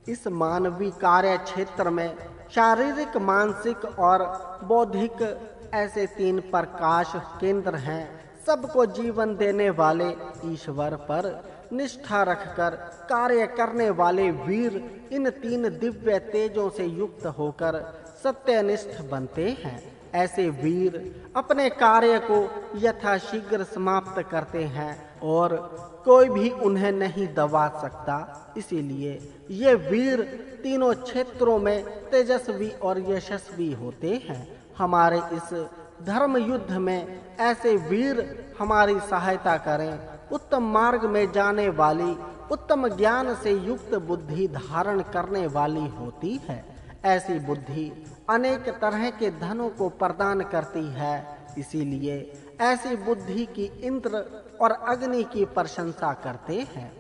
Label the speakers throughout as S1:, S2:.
S1: इस मानवीय कार्य क्षेत्र में शारीरिक, मानसिक और बौद्धिक ऐसे 3 प्रकाश केंद्र हैं। सबको जीवन देने वाले ईश्वर पर निष्ठा रखकर कार्य करने वाले वीर इन 3 दिव्य तेजों से युक्त होकर सत्यनिष्ठ बनते हैं। ऐसे वीर अपने कार्य को यथाशीघ्र समाप्त करते हैं और कोई भी उन्हें नहीं दबा सकता। इसीलिए ये वीर तीनों क्षेत्रों में तेजस्वी और यशस्वी होते हैं। हमारे इस धर्म युद्ध में ऐसे वीर हमारी सहायता करें। उत्तम मार्ग में जाने वाली, उत्तम ज्ञान से युक्त बुद्धि धारण करने वाली होती है। ऐसी बुद्धि अनेक तरह के धनों को प्रदान करती है। इसीलिए ऐसी बुद्धि की इंद्र और अग्नि की प्रशंसा करते हैं।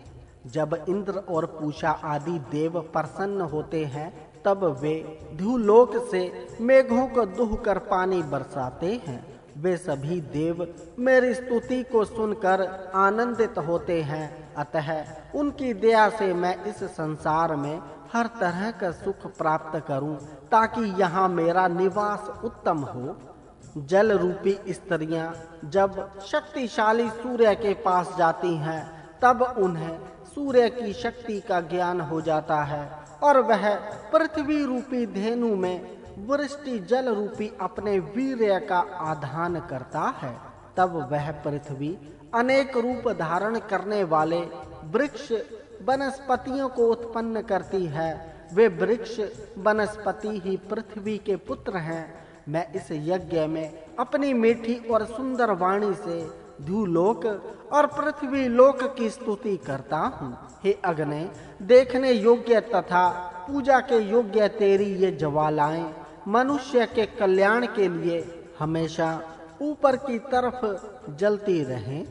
S1: जब इंद्र और पूषा आदि देव प्रसन्न होते हैं तब वे ध्युलोक से मेघों को दुह कर पानी बरसाते हैं। वे सभी देव मेरी स्तुति को सुनकर आनंदित होते हैं। अतः उनकी दया से मैं इस संसार में हर तरह का सुख प्राप्त करूं, ताकि यहाँ मेरा निवास उत्तम हो। जल रूपी स्त्रियां जब शक्तिशाली सूर्य के पास जाती हैं तब उन्हें सूर्य की शक्ति का ज्ञान हो जाता है और वह पृथ्वी रूपी धेनु में वृष्टि जल रूपी अपने वीर्य का आधान करता है। तब वह पृथ्वी अनेक रूप धारण करने वाले वृक्ष वनस्पतियों को उत्पन्न करती है। वे वृक्ष वनस्पति ही पृथ्वी के पुत्र हैं। मैं इस यज्ञ में अपनी मीठी और सुंदर वाणी से ध्युलोक और पृथ्वी लोक की स्तुति करता हूँ। हे अग्नि, देखने योग्य तथा पूजा के योग्य तेरी ये ज्वालाएं मनुष्य के कल्याण के लिए हमेशा ऊपर की तरफ जलती रहें।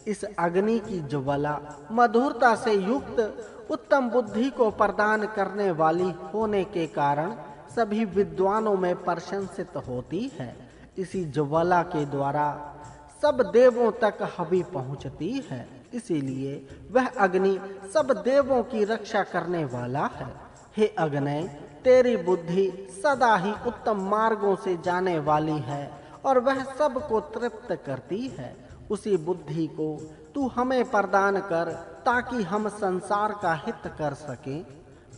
S1: इस अग्नि की ज्वाला मधुरता से युक्त उत्तम बुद्धि को प्रदान करने वाली होने के कारण सभी विद्वानों में प्रशंसित होती है। इसी ज्वाला के द्वारा सब देवों तक हवि पहुंचती है। इसीलिए वह अग्नि सब देवों की रक्षा करने वाला है। हे अग्नि, तेरी बुद्धि सदा ही उत्तम मार्गों से जाने वाली है और वह सबको तृप्त करती है। उसी बुद्धि को तू हमें प्रदान कर, ताकि हम संसार का हित कर सकें।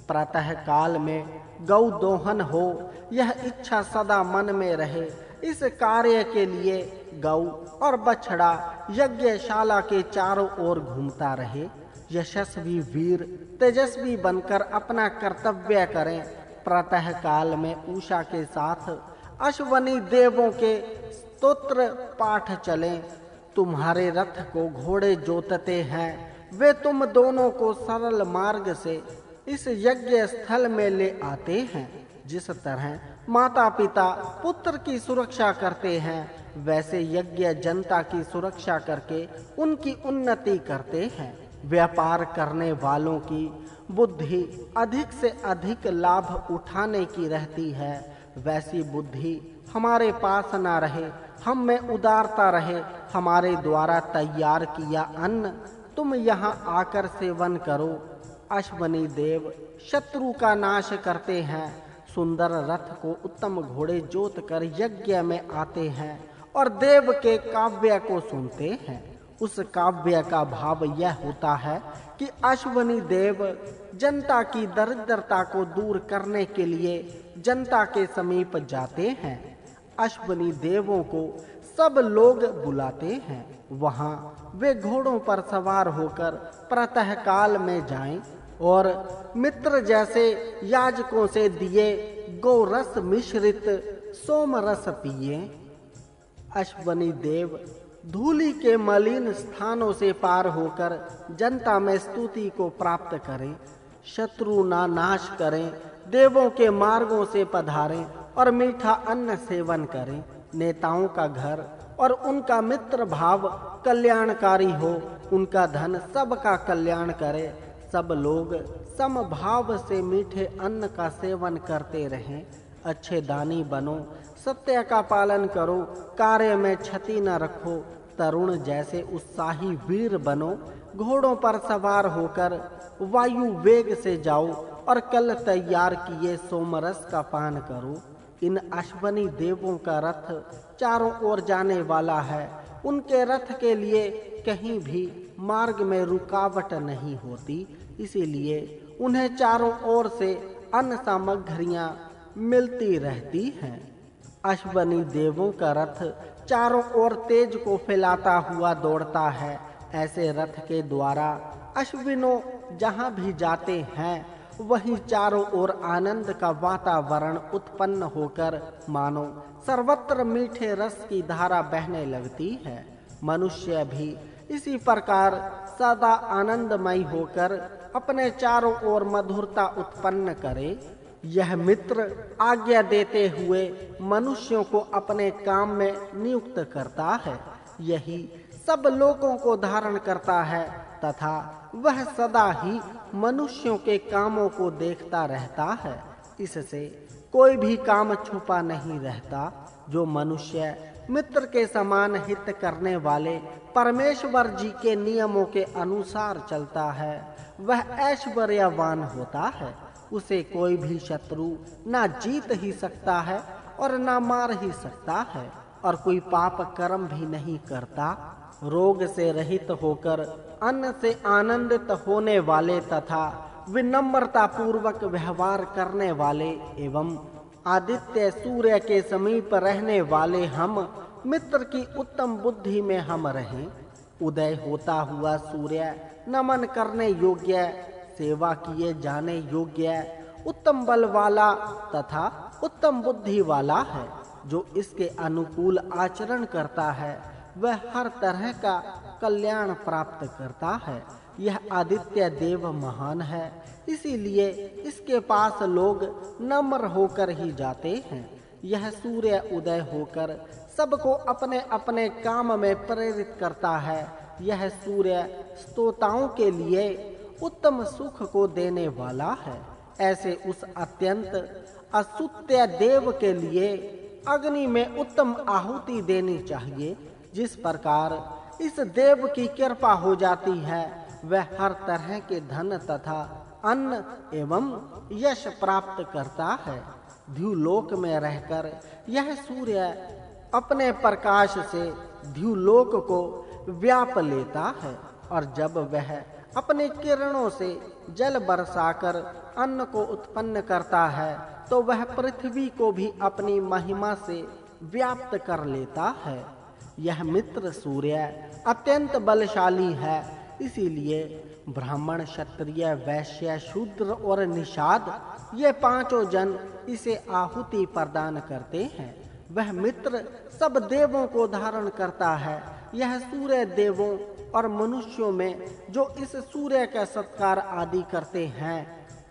S1: प्रातः काल में गौ दोहन हो, यह इच्छा सदा मन में रहे। इस कार्य के लिए गौ और बछड़ा यज्ञशाला के चारों ओर घूमता रहे। यशस्वी वीर तेजस्वी बनकर अपना कर्तव्य करें। प्रातः काल में उषा के साथ अश्वनी देवों के स्तोत्र पाठ चलें। तुम्हारे रथ को घोड़े जोतते हैं। वे तुम दोनों को सरल मार्ग से इस यज्ञ स्थल में ले आते हैं। जिस तरह माता पिता पुत्र की सुरक्षा करते हैं, वैसे यज्ञ जनता की सुरक्षा करके उनकी उन्नति करते हैं। व्यापार करने वालों की बुद्धि अधिक से अधिक लाभ उठाने की रहती है। वैसी बुद्धि हमारे पास ना रहे। हम में उदारता रहे। हमारे द्वारा तैयार किया अन्न तुम यहाँ आकर सेवन करो। अश्वनी देव शत्रु का नाश करते हैं। सुंदर रथ को उत्तम घोड़े जोत कर यज्ञ में आते हैं और देव के काव्य को सुनते हैं। उस काव्य का भाव यह होता है कि अश्वनी देव जनता की दरिद्रता को दूर करने के लिए जनता के समीप जाते हैं। अश्वनी देवों को सब लोग बुलाते हैं। वहां वे घोड़ों पर सवार होकर प्रातः काल में जाएं और मित्र जैसे याजकों से दिए गोरस मिश्रित सोम रस पिए। अश्वनी देव धूलि के मलिन स्थानों से पार होकर जनता में स्तुति को प्राप्त करें। शत्रु ना नाश करें। देवों के मार्गों से पधारें और मीठा अन्न सेवन करें। नेताओं का घर और उनका मित्र भाव कल्याणकारी हो। उनका धन सबका कल्याण करे। सब लोग समभाव से मीठे अन्न का सेवन करते रहें। अच्छे दानी बनो। सत्य का पालन करो। कार्य में क्षति न रखो। तरुण जैसे उत्साही वीर बनो, घोड़ों पर सवार होकर वायु वेग से जाओ और कल तैयार किए सोमरस का पान करो। इन अश्वनी देवों का रथ चारों ओर जाने वाला है। उनके रथ के लिए कहीं भी मार्ग में रुकावट नहीं होती, इसीलिए उन्हें चारों ओर से अन्न सामग्रियां मिलती रहती हैं। अश्वनी देवों का रथ चारों ओर तेज को फैलाता हुआ दौड़ता है। ऐसे रथ के द्वारा अश्विनों जहां भी जाते हैं वहीं चारों ओर आनंद का वातावरण उत्पन्न होकर मानो सर्वत्र मीठे रस की धारा बहने लगती है। मनुष्य भी इसी प्रकार सदा आनंदमय होकर अपने चारों ओर मधुरता उत्पन्न करे। यह मित्र आज्ञा देते हुए मनुष्यों को अपने काम में नियुक्त करता है। यही सब लोगों को धारण करता है तथा वह सदा ही मनुष्यों के कामों को देखता रहता है। इससे कोई भी काम छुपा नहीं रहता। जो मनुष्य मित्र के समान हित करने वाले परमेश्वर जी के नियमों के अनुसार चलता है वह ऐश्वर्यवान होता है। उसे कोई भी शत्रु ना जीत ही सकता है और ना मार ही सकता है, और कोई पाप कर्म भी नहीं करता। रोग से रहित होकर अन्न से आनंदित होने वाले तथा विनम्रता पूर्वक व्यवहार करने वाले एवं आदित्य सूर्य के समीप रहने वाले हम मित्र की उत्तम बुद्धि में हम रहें। उदय होता हुआ सूर्य नमन करने योग्य, सेवा किए जाने योग्य, उत्तम बल वाला तथा उत्तम बुद्धि वाला है। जो इसके अनुकूल आचरण करता है वह हर तरह का कल्याण प्राप्त करता है। यह आदित्य देव महान है, इसीलिए इसके पास लोग नम्र होकर ही जाते हैं। यह सूर्य उदय होकर सबको अपने अपने काम में प्रेरित करता है। यह सूर्य स्तोताओं के लिए उत्तम सुख को देने वाला है। ऐसे उस अत्यंत अस्तुत्य देव के लिए अग्नि में उत्तम आहुति देनी चाहिए। जिस प्रकार इस देव की कृपा हो जाती है वह हर तरह के धन तथा अन्न एवं यश प्राप्त करता है। द्युलोक में रहकर यह सूर्य अपने प्रकाश से द्युलोक को व्याप लेता है, और जब वह अपने किरणों से जल बरसाकर अन्न को उत्पन्न करता है तो वह पृथ्वी को भी अपनी महिमा से व्याप्त कर लेता है। यह मित्र सूर्य अत्यंत बलशाली है, इसीलिए ब्राह्मण, क्षत्रिय, वैश्य, शूद्र और निषाद ये पांचों जन इसे आहुति प्रदान करते हैं। वह मित्र सब देवों को धारण करता है। यह सूर्य देवों और मनुष्यों में जो इस सूर्य का सत्कार आदि करते हैं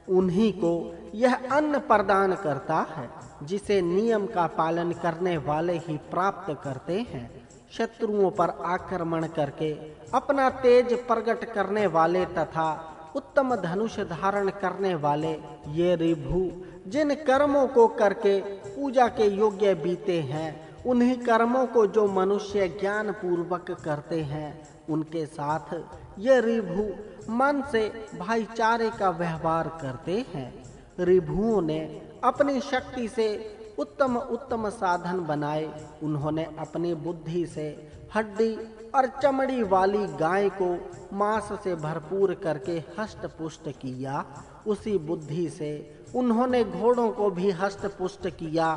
S1: उन्हीं को यह अन्न प्रदान करता है, जिसे नियम का पालन करने वाले ही प्राप्त करते हैं। शत्रुओं पर आक्रमण करके अपना तेज प्रकट करने वाले तथा उत्तम धनुष धारण करने वाले ये ऋभु जिन कर्मों को करके पूजा के योग्य बीते हैं, उन्हीं कर्मों को जो मनुष्य ज्ञान पूर्वक करते हैं उनके साथ ये ऋभु मन से भाईचारे का व्यवहार करते हैं। ऋभुओं ने अपनी शक्ति से उत्तम उत्तम साधन बनाए। उन्होंने अपनी बुद्धि से हड्डी और चमड़ी वाली गाय को मांस से भरपूर करके हष्ट पुष्ट किया। उसी बुद्धि से उन्होंने घोड़ों को भी हष्ट पुष्ट किया।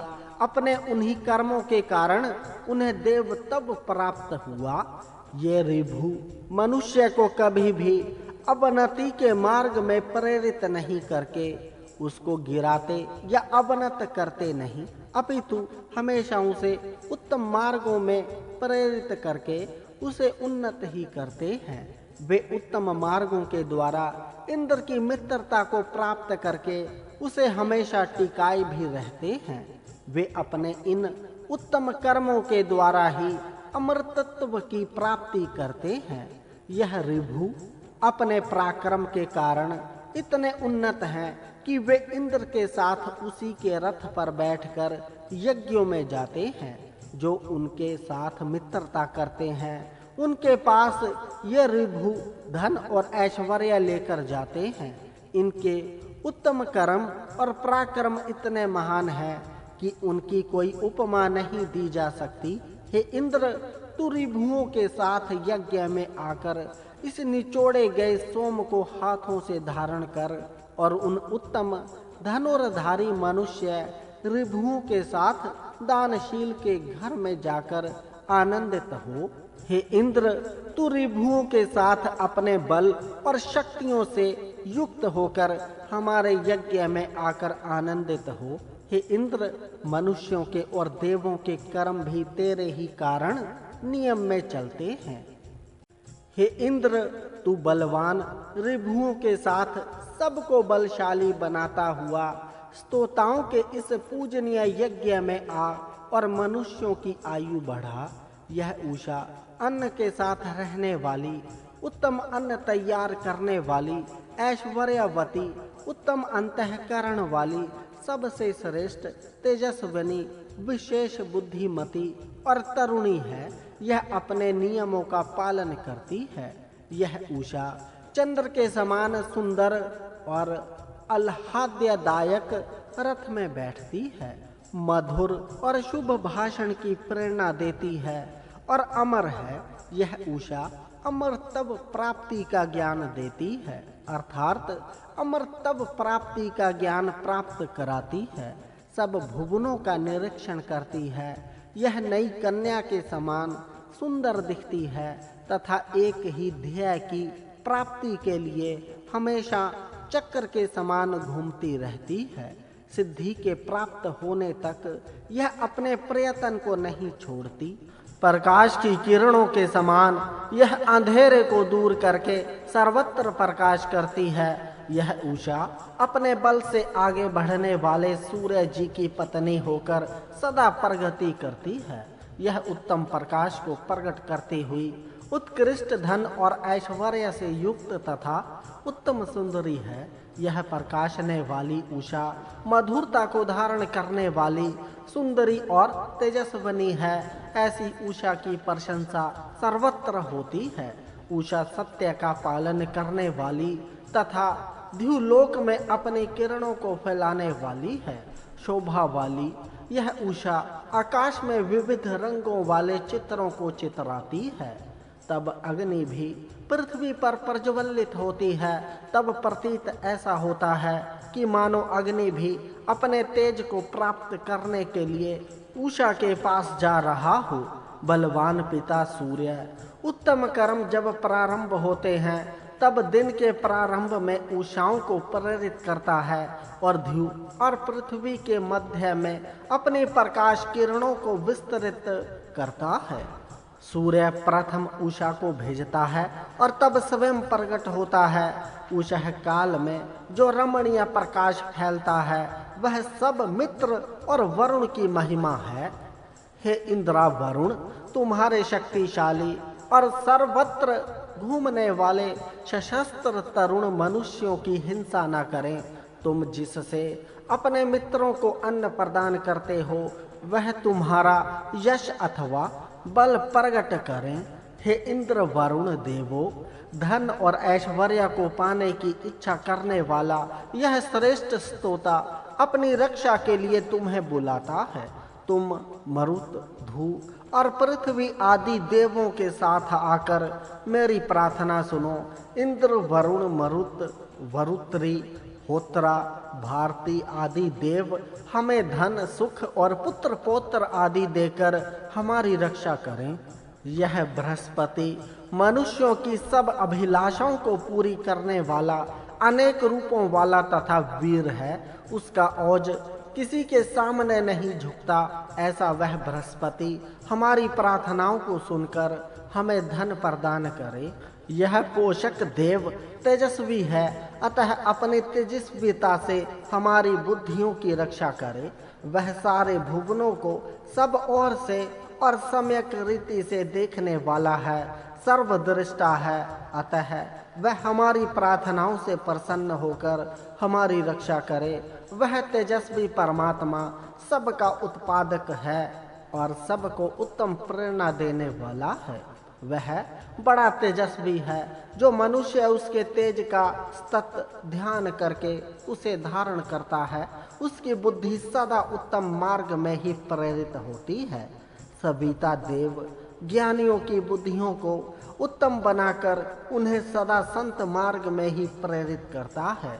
S1: अपने उन्हीं कर्मों के कारण उन्हें देव तब प्राप्त हुआ। ये ऋभु मनुष्य को कभी भी अवनति के मार्ग में प्रेरित नहीं करके उसको गिराते या अवनत करते नहीं, अपितु हमेशा उसे उत्तम मार्गों में प्रेरित करके उसे उन्नत ही करते हैं। वे उत्तम मार्गों के द्वारा इंद्र की मित्रता को प्राप्त करके उसे हमेशा टिकाए भी रहते हैं। वे अपने इन उत्तम कर्मों के द्वारा ही अमृतत्व की प्राप्ति करते हैं। यह ऋभु अपने पराक्रम के कारण इतने उन्नत हैं कि वे इंद्र के साथ उसी के रथ पर बैठकर यज्ञों में जाते हैं। जो उनके साथ मित्रता करते हैं उनके पास ये ऋभु धन और ऐश्वर्य लेकर जाते हैं। इनके उत्तम कर्म और पराक्रम इतने महान हैं कि उनकी कोई उपमा नहीं दी जा सकती। हे इंद्र, तू ऋभुओं के साथ यज्ञ में आकर इस निचोड़े गए सोम को हाथों से धारण कर और उन उत्तम धनुर्धारी मनुष्य ऋभुओं के साथ दानशील के घर में जाकर आनंदित हो। हे इंद्र, तू ऋभुओं के साथ अपने बल और शक्तियों से युक्त होकर हमारे यज्ञ में आकर आनंदित हो। हे इंद्र, मनुष्यों के और देवों के कर्म भी तेरे ही कारण नियम में चलते हैं। हे इंद्र, तू बलवान ऋभुओं के साथ सबको बलशाली बनाता हुआ स्तोताओं के इस पूजनीय यज्ञ में आ और मनुष्यों की आयु बढ़ा। यह उषा अन्न के साथ रहने वाली, उत्तम अन्न तैयार करने वाली, ऐश्वर्यवती, उत्तम अंतःकरण वाली, सबसे श्रेष्ठ, तेजस्विनी, विशेष बुद्धिमती और तरुणी है। यह अपने नियमों का पालन करती है। यह उषा चंद्र के समान सुंदर और आह्लाददायक रथ में बैठती है, मधुर और शुभ भाषण की प्रेरणा देती है और अमर है। यह उषा अमरतव प्राप्ति का ज्ञान देती है, अर्थात अमरतव प्राप्ति का ज्ञान प्राप्त कराती है। सब भुवनों का निरीक्षण करती है। यह नई कन्या के समान सुंदर दिखती है तथा एक ही ध्येय की प्राप्ति के लिए हमेशा चक्र के समान घूमती रहती है। सिद्धि के प्राप्त होने तक यह अपने प्रयत्न को नहीं छोड़ती। प्रकाश की किरणों के समान यह अंधेरे को दूर करके सर्वत्र प्रकाश करती है। यह उषा अपने बल से आगे बढ़ने वाले सूर्य जी की पत्नी होकर सदा प्रगति करती है। यह उत्तम प्रकाश को प्रकट करती हुई उत्कृष्ट धन और ऐश्वर्य से युक्त तथा उत्तम सुंदरी है। यह प्रकाशने वाली उषा मधुरता को धारण करने वाली सुंदरी और तेजस्विनी है। ऐसी उषा की प्रशंसा सर्वत्र होती है। उषा सत्य का पालन करने वाली तथा द्युलोक में अपनी किरणों को फैलाने वाली है, शोभा वाली। यह उषा आकाश में विविध रंगों वाले चित्रों को चितराती है। तब अग्नि भी पृथ्वी पर प्रज्वलित होती है। तब प्रतीत ऐसा होता है कि मानो अग्नि भी अपने तेज को प्राप्त करने के लिए उषा के पास जा रहा हो। बलवान पिता सूर्य उत्तम कर्म जब प्रारंभ होते हैं तब दिन के प्रारंभ में उषाओं को प्रेरित करता है और ध्रुव और पृथ्वी के मध्य में अपने प्रकाश किरणों को विस्तृत करता है। सूर्य प्रथम उषा को भेजता है और तब स्वयं प्रकट होता है। उषा काल में जो रमणीय प्रकाश फैलता है वह सब मित्र और वरुण की महिमा है। हे इंद्रा वरुण, तुम्हारे शक्तिशाली और सर्वत्र घूमने वाले सशस्त्र तरुण मनुष्यों की हिंसा न करें। तुम जिससे अपने मित्रों को अन्न प्रदान करते हो वह तुम्हारा यश अथवा बल प्रकट करें। हे इंद्र वरुण देवो, धन और ऐश्वर्य को पाने की इच्छा करने वाला यह श्रेष्ठ स्तोता अपनी रक्षा के लिए तुम्हें बुलाता है। तुम मरुत, धू और पृथ्वी आदि देवों के साथ आकर मेरी प्रार्थना सुनो। इंद्र, वरुण, मरुत, वरुत्री, होत्रा, भारती आदि देव हमें धन, सुख और पुत्र पौत्र आदि देकर हमारी रक्षा करें। यह बृहस्पति मनुष्यों की सब अभिलाषाओं को पूरी करने वाला, अनेक रूपों वाला तथा वीर है। उसका औज किसी के सामने नहीं झुकता। ऐसा वह बृहस्पति हमारी प्रार्थनाओं को सुनकर हमें धन प्रदान करे। यह पोषक देव तेजस्वी है, अतः अपनी तेजस्विता से हमारी बुद्धियों की रक्षा करे। वह सारे भुवनों को सब ओर से और सम्यक रीति से देखने वाला है, सर्वदृष्टा है। अतः वह हमारी प्रार्थनाओं से प्रसन्न होकर हमारी रक्षा करे। वह तेजस्वी परमात्मा सबका उत्पादक है और सबको उत्तम प्रेरणा देने वाला है। वह बड़ा तेजस्वी है। जो मनुष्य उसके तेज का सतत ध्यान करके उसे धारण करता है, उसकी बुद्धि सदा उत्तम मार्ग में ही प्रेरित होती है। सविता देव ज्ञानियों की बुद्धियों को उत्तम बनाकर उन्हें सदा संत मार्ग में ही प्रेरित करता है।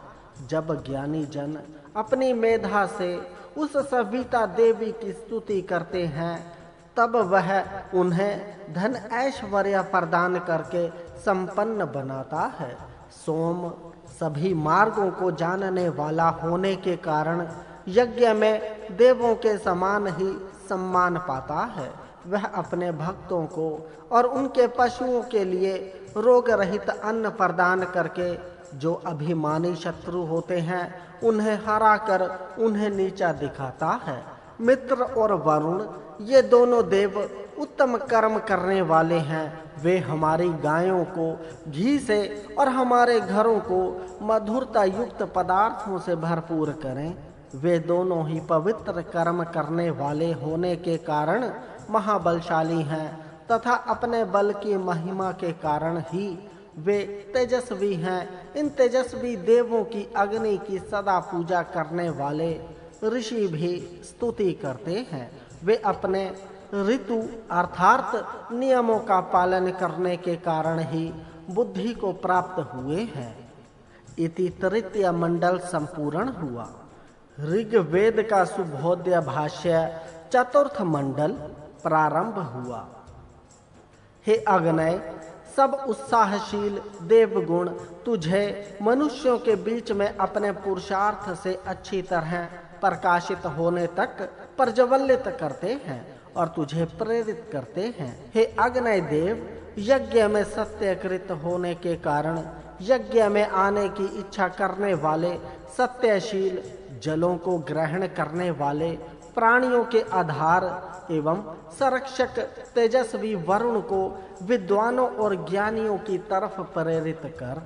S1: जब ज्ञानी जन अपनी मेधा से उस सविता देवी की स्तुति करते हैं, तब वह उन्हें धन ऐश्वर्य प्रदान करके संपन्न बनाता है। सोम सभी मार्गों को जानने वाला होने के कारण यज्ञ में देवों के समान ही सम्मान पाता है। वह अपने भक्तों को और उनके पशुओं के लिए रोग रहित अन्न प्रदान करके जो अभिमानी शत्रु होते हैं उन्हें हराकर उन्हें नीचा दिखाता है। मित्र और वरुण ये दोनों देव उत्तम कर्म करने वाले हैं। वे हमारी गायों को घी से और हमारे घरों को मधुरता युक्त पदार्थों से भरपूर करें। वे दोनों ही पवित्र कर्म करने वाले होने के कारण महाबलशाली हैं तथा अपने बल की महिमा के कारण ही वे तेजस्वी हैं। इन तेजस्वी देवों की अग्नि की सदा पूजा करने वाले ऋषि भी स्तुति करते हैं। वे अपने ऋतु अर्थात नियमों का पालन करने के कारण ही बुद्धि को प्राप्त हुए हैं। इति तृतीय मंडल संपूर्ण हुआ। ऋग्वेद का सुबोध्य भाष्य चतुर्थ मंडल प्रारंभ हुआ। हे अग्नय, सब उत्साहशील देवगुण तुझे मनुष्यों के बीच में अपने पुरुषार्थ से अच्छी तरह प्रकाशित होने तक प्रज्वलित करते हैं और तुझे प्रेरित करते हैं। हे अग्नय देव, यज्ञ में सत्यकृत होने के कारण यज्ञ में आने की इच्छा करने वाले सत्यशील, जलों को ग्रहण करने वाले, प्राणियों के आधार एवं संरक्षक तेजस्वी वरुण को विद्वानों और ज्ञानियों की तरफ प्रेरित कर।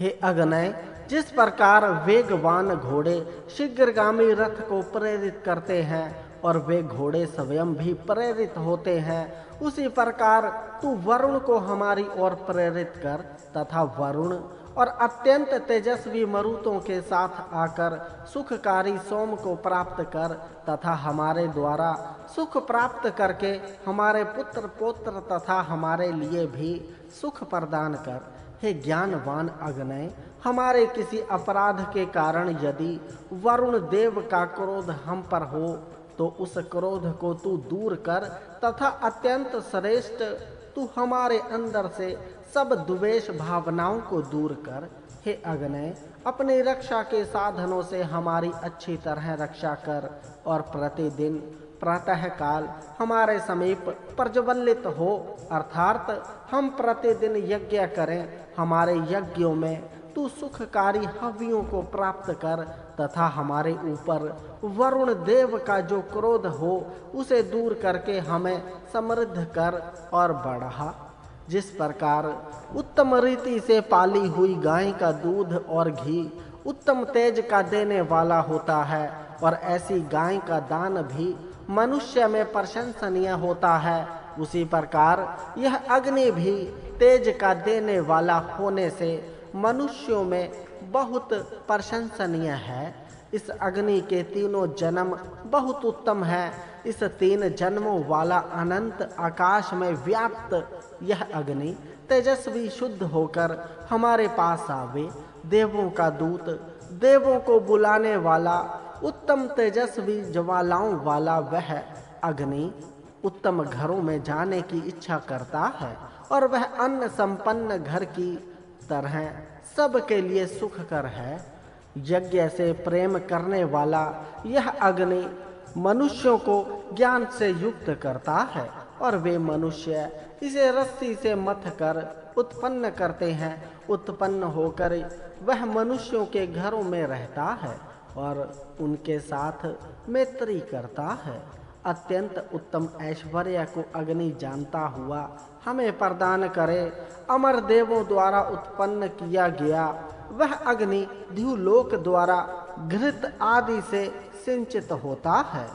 S1: हे अग्नय, जिस प्रकार वेगवान घोड़े शीघ्रगामी रथ को प्रेरित करते हैं और वे घोड़े स्वयं भी प्रेरित होते हैं, उसी प्रकार तू वरुण को हमारी ओर प्रेरित कर तथा वरुण और अत्यंत तेजस्वी मरुतों के साथ आकर सुखकारी सोम को प्राप्त कर तथा हमारे द्वारा सुख प्राप्त करके हमारे पुत्र पौत्र तथा हमारे लिए भी सुख प्रदान कर। हे ज्ञानवान अग्नय, हमारे किसी अपराध के कारण यदि वरुण देव का क्रोध हम पर हो तो उस क्रोध को तू दूर कर तथा अत्यंत श्रेष्ठ तू हमारे अंदर से सब द्वेष भावनाओं को दूर कर। हे अग्नय, अपनी रक्षा के साधनों से हमारी अच्छी तरह रक्षा कर और प्रतिदिन प्रातः काल हमारे समीप प्रज्वलित हो, अर्थात हम प्रतिदिन यज्ञ करें। हमारे यज्ञों में तू सुखकारी हव्यों को प्राप्त कर तथा हमारे ऊपर वरुण देव का जो क्रोध हो उसे दूर करके हमें समृद्ध कर और बढ़ा। जिस प्रकार उत्तम रीति से पाली हुई गाय का दूध और घी उत्तम तेज का देने वाला होता है और ऐसी गाय का दान भी मनुष्य में प्रशंसनीय होता है, उसी प्रकार यह अग्नि भी तेज का देने वाला होने से मनुष्यों में बहुत प्रशंसनीय है। इस अग्नि के तीनों जन्म बहुत उत्तम है। इस 3 जन्मों वाला अनंत आकाश में व्याप्त यह अग्नि तेजस्वी शुद्ध होकर हमारे पास आवे। देवों का दूत, देवों को बुलाने वाला, उत्तम तेजस्वी ज्वालाओं वाला वह अग्नि उत्तम घरों में जाने की इच्छा करता है और वह अन्न संपन्न घर की तरह सबके लिए सुखकर है। यज्ञ से प्रेम करने वाला यह अग्नि मनुष्यों को ज्ञान से युक्त करता है और वे मनुष्य इसे रस्सी से मथ कर उत्पन्न करते हैं। उत्पन्न होकर वह मनुष्यों के घरों में रहता है और उनके साथ मैत्री करता है। अत्यंत उत्तम ऐश्वर्य को अग्नि जानता हुआ हमें प्रदान करे। अमर देवों द्वारा उत्पन्न किया गया वह अग्नि द्युलोक द्वारा घृत आदि से सिंचित होता है।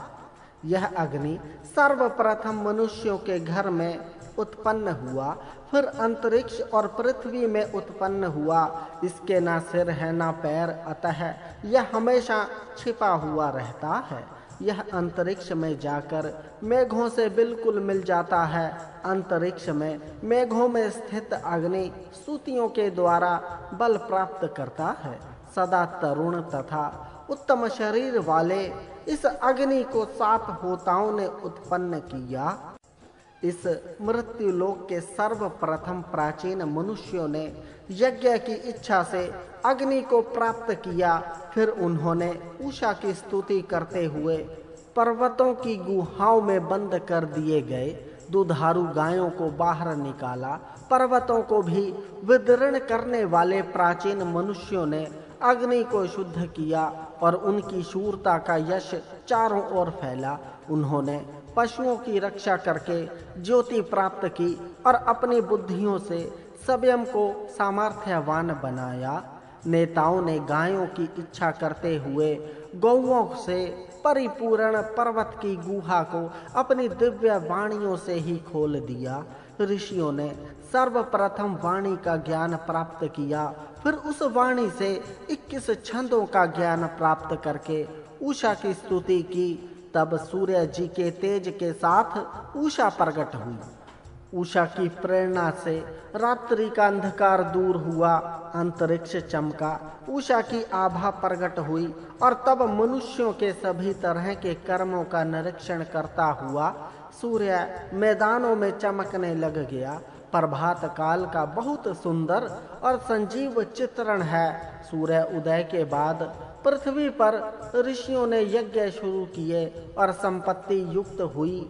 S1: यह अग्नि सर्वप्रथम मनुष्यों के घर में उत्पन्न हुआ, फिर अंतरिक्ष और पृथ्वी में उत्पन्न हुआ। इसके ना सिर है ना पैर, अतः यह हमेशा छिपा हुआ रहता है। यह अंतरिक्ष में जाकर मेघों से बिल्कुल मिल जाता है। अंतरिक्ष में मेघों में स्थित अग्नि स्तुतियों के द्वारा बल प्राप्त करता है। सदा तरुण तथा उत्तम शरीर वाले इस अग्नि को 7 होताओं ने उत्पन्न किया। इस मृत्युलोक के सर्वप्रथम प्राचीन मनुष्यों ने यज्ञ की इच्छा से अग्नि को प्राप्त किया। फिर उन्होंने उषा की स्तुति करते हुए पर्वतों की गुहाओं में बंद कर दिए गए दुधारू गायों को बाहर निकाला। पर्वतों को भी विदीर्ण करने वाले प्राचीन मनुष्यों ने अग्नि को शुद्ध किया और उनकी शूरता का यश चारों ओर फैला। उन्होंने पशुओं की रक्षा करके ज्योति प्राप्त की और अपनी बुद्धियों से स्वयं को सामर्थ्यवान बनाया। नेताओं ने गायों की इच्छा करते हुए गौओं से परिपूर्ण पर्वत की गुहा को अपनी दिव्य वाणियों से ही खोल दिया। ऋषियों ने सर्वप्रथम वाणी का ज्ञान प्राप्त किया, फिर उस वाणी से 21 छंदों का ज्ञान प्राप्त करके उषा की स्तुति की। तब सूर्य जी के तेज के साथ उषा प्रकट हुई। उषा की प्रेरणा से रात्रि का अंधकार दूर हुआ, अंतरिक्ष चमका, उषा की आभा प्रकट हुई और तब मनुष्यों के सभी तरह के कर्मों का निरीक्षण करता हुआ सूर्य मैदानों में चमकने लग गया। प्रभात काल का बहुत सुंदर और संजीव चित्रण है। सूर्य उदय के बाद पृथ्वी पर ऋषियों ने यज्ञ शुरू किए और संपत्ति युक्त हुई।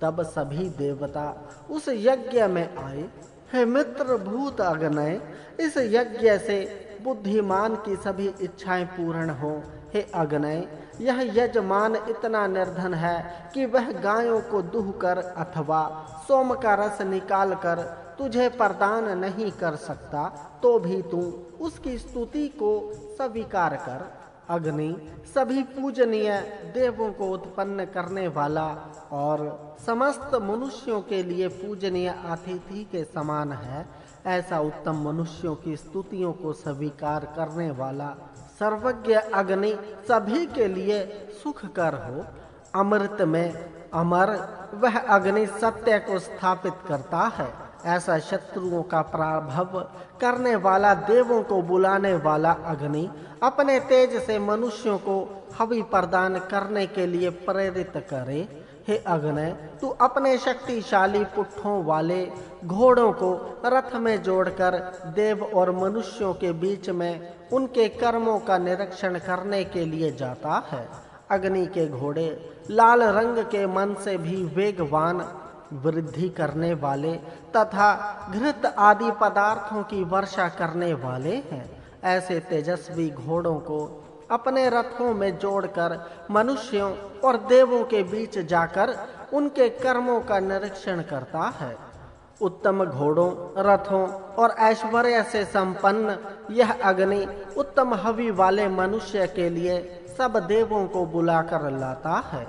S1: तब सभी देवता उस यज्ञ में आए। हे मित्र भूत अग्नय, इस यज्ञ से बुद्धिमान की सभी इच्छाएं पूर्ण हो। हे अग्नय, यह यजमान इतना निर्धन है कि वह गायों को दूह कर अथवा सोम का रस निकाल कर तुझे प्रदान नहीं कर सकता, तो भी तू उसकी स्तुति को स्वीकार कर। अग्नि सभी पूजनीय देवों को उत्पन्न करने वाला और समस्त मनुष्यों के लिए पूजनीय अतिथि के समान है। ऐसा उत्तम मनुष्यों की स्तुतियों को स्वीकार करने वाला सर्वज्ञ अग्नि सभी के लिए सुखकर हो। अमृत में अमर वह अग्नि सत्य को स्थापित करता है। ऐसा शत्रुओं का पराभव करने वाला, देवों को बुलाने वाला अग्नि अपने तेज से मनुष्यों को हवि प्रदान करने के लिए प्रेरित करे। हे अग्नि, तू अपने शक्तिशाली पुट्ठों वाले घोड़ों को रथ में जोड़कर देव और मनुष्यों के बीच में उनके कर्मों का निरीक्षण करने के लिए जाता है। अग्नि के घोड़े लाल रंग के मन से भी वेगवान, वृद्धि करने वाले तथा घृत आदि पदार्थों की वर्षा करने वाले हैं। ऐसे तेजस्वी घोड़ों को अपने रथों में जोड़कर मनुष्यों और देवों के बीच जाकर उनके कर्मों का निरीक्षण करता है। उत्तम घोड़ों, रथों और ऐश्वर्य से संपन्न यह अग्नि उत्तम हवि वाले मनुष्य के लिए सब देवों को बुलाकर लाता है।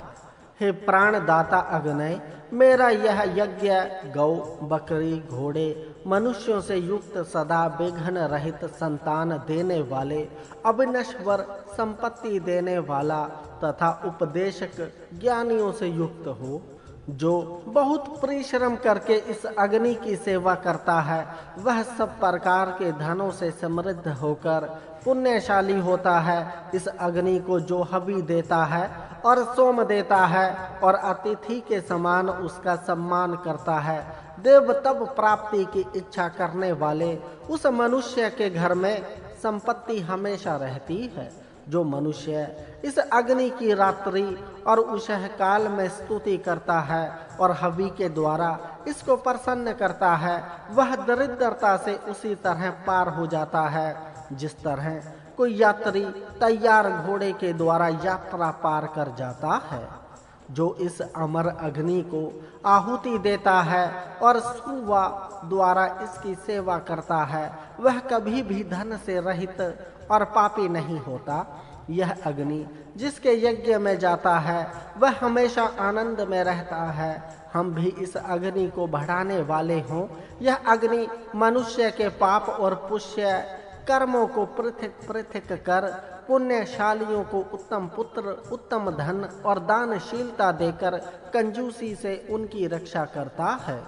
S1: हे प्राणदाता अग्नि, मेरा यह यज्ञ गौ, बकरी, घोड़े, मनुष्यों से युक्त, सदा विघ्न रहित संतान देने वाले, अविनश्वर संपत्ति देने वाला तथा उपदेशक ज्ञानियों से युक्त हो। जो बहुत परिश्रम करके इस अग्नि की सेवा करता है, वह सब प्रकार के धनों से समृद्ध होकर पुण्यशाली होता है। इस अग्नि को जो हवि देता है और सोम देता है और अतिथि के समान उसका सम्मान करता है, देव तब प्राप्ति की इच्छा करने वाले उस मनुष्य के घर में संपत्ति हमेशा रहती है। जो मनुष्य इस अग्नि की रात्रि और उषः काल में स्तुति करता है और हवि के द्वारा इसको प्रसन्न करता है, वह दरिद्रता से उसी तरह पार हो जाता है जिस तरह कोई यात्री तैयार घोड़े के द्वारा यात्रा पार कर जाता है। जो इस अमर अग्नि को आहुति देता है और सुवा द्वारा इसकी सेवा करता है, वह कभी भी धन से रहित और पापी नहीं होता। यह अग्नि जिसके यज्ञ में जाता है वह हमेशा आनंद में रहता है। हम भी इस अग्नि को बढ़ाने वाले हों। यह अग्नि मनुष्य के पाप और पुण्य कर्मों को पृथक पृथक कर पुण्यशालियों को उत्तम पुत्र, उत्तम धन और दानशीलता देकर कंजूसी से उनकी रक्षा करता है।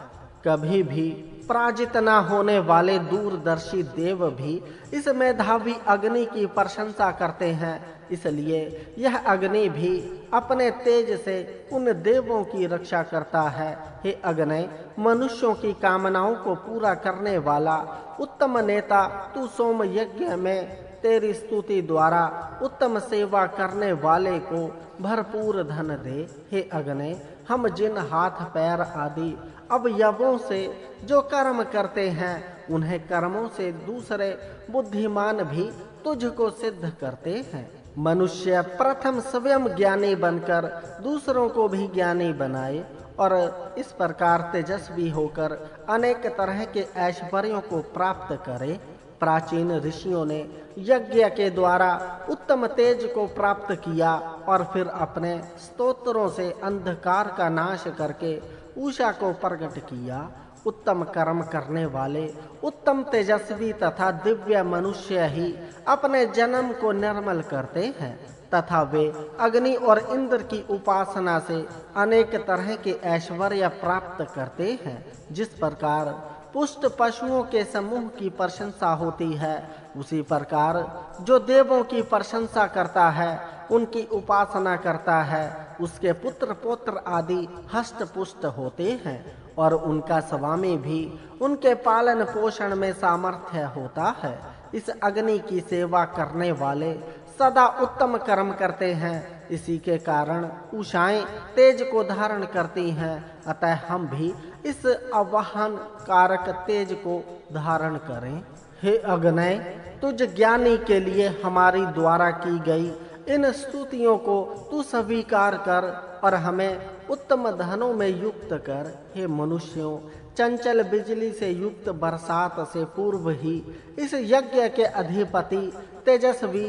S1: कभी भी पराजित न होने वाले दूरदर्शी देव भी इस मेधावी अग्नि की प्रशंसा करते हैं। इसलिए यह अग्नि भी अपने तेज से उन देवों की रक्षा करता है। हे अग्नि, मनुष्यों की कामनाओं को पूरा करने वाला उत्तम नेता, तू सोम यज्ञ में तेरी स्तुति द्वारा उत्तम सेवा करने वाले को भरपूर धन दे। हे अग्नि, हम जिन हाथ पैर आदि अवयवों से जो कर्म करते हैं उन्हें कर्मों से दूसरे बुद्धिमान भी तुझको सिद्ध करते हैं। मनुष्य प्रथम स्वयं ज्ञानी बनकर दूसरों को भी ज्ञानी बनाए और इस प्रकार तेजस्वी होकर अनेक तरह के ऐश्वर्यों को प्राप्त करे। प्राचीन ऋषियों ने यज्ञ के द्वारा उत्तम तेज को प्राप्त किया और फिर अपने स्तोत्रों से अंधकार का नाश करके उषा को प्रकट किया। उत्तम कर्म करने वाले उत्तम तेजस्वी तथा दिव्य मनुष्य ही अपने जन्म को निर्मल करते हैं तथा वे अग्नि और इंद्र की उपासना से अनेक तरह के ऐश्वर्य प्राप्त करते हैं। जिस प्रकार पुष्ट पशुओं के समूह की प्रशंसा होती है, उसी प्रकार जो देवों की प्रशंसा करता है, उनकी उपासना करता है, उसके पुत्र पौत्र आदि हष्ट पुष्ट होते हैं और उनका स्वामी भी उनके पालन पोषण में सामर्थ्य होता है। इस अग्नि की सेवा करने वाले सदा उत्तम कर्म करते हैं। इसी के कारण उषाएं तेज को धारण करती हैं। अतः हम भी इस आवाहन कारक तेज को धारण करें। हे अग्नि, तुझ ज्ञानी के लिए हमारी द्वारा की गई इन स्तुतियों को तू स्वीकार कर और हमें उत्तम धनों में युक्त कर। हे मनुष्यों, चंचल बिजली से युक्त बरसात से पूर्व ही इस यज्ञ के अधिपति तेजस्वी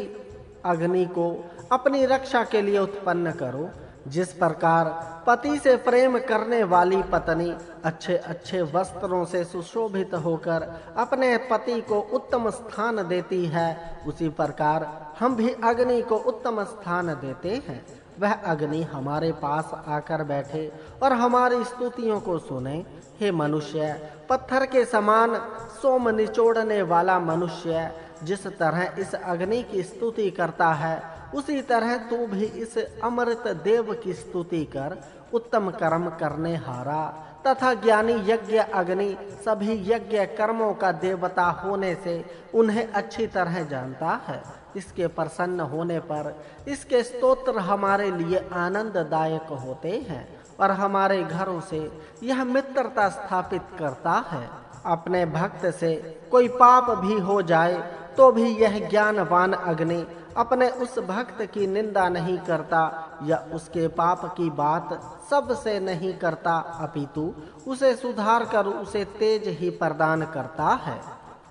S1: अग्नि को अपनी रक्षा के लिए उत्पन्न करो। जिस प्रकार पति से प्रेम करने वाली पत्नी अच्छे अच्छे वस्त्रों से सुशोभित होकर अपने पति को उत्तम स्थान देती है, उसी प्रकार हम भी अग्नि को उत्तम स्थान देते हैं। वह अग्नि हमारे पास आकर बैठे और हमारी स्तुतियों को सुने। हे मनुष्य, पत्थर के समान सोम निचोड़ने वाला मनुष्य जिस तरह इस अग्नि की स्तुति करता है, उसी तरह तू भी इस अमृत देव की स्तुति कर। उत्तम कर्म करने हारा तथा ज्ञानी यज्ञ अग्नि सभी यज्ञ कर्मों का देवता होने से उन्हें अच्छी तरह जानता है। इसके प्रसन्न होने पर इसके स्तोत्र हमारे लिए आनंददायक होते हैं और हमारे घरों से यह मित्रता स्थापित करता है। अपने भक्त से कोई पाप भी हो जाए तो भी यह ज्ञानवान अग्नि अपने उस भक्त की निंदा नहीं करता या उसके पाप की बात सबसे नहीं करता, अपितु उसे सुधार कर उसे तेज ही प्रदान करता है।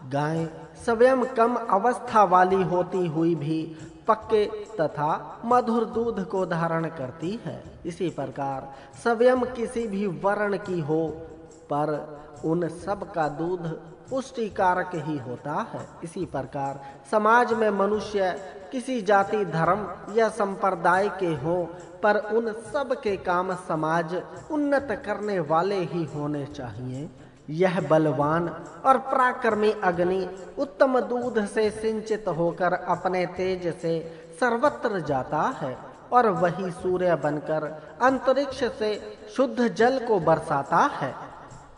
S1: गाय स्वयं कम अवस्था वाली होती हुई भी पक्के तथा मधुर दूध को धारण करती है। इसी प्रकार स्वयं किसी भी वर्ण की हो, पर उन सब का दूध पुष्टिकारक ही होता है। इसी प्रकार समाज में मनुष्य किसी जाति, धर्म या संप्रदाय के हो, पर उन सब के काम समाज उन्नत करने वाले ही होने चाहिए। यह बलवान और पराक्रमी अग्नि उत्तम दूध से सिंचित होकर अपने तेज से सर्वत्र जाता है और वही सूर्य बनकर अंतरिक्ष से शुद्ध जल को बरसाता है।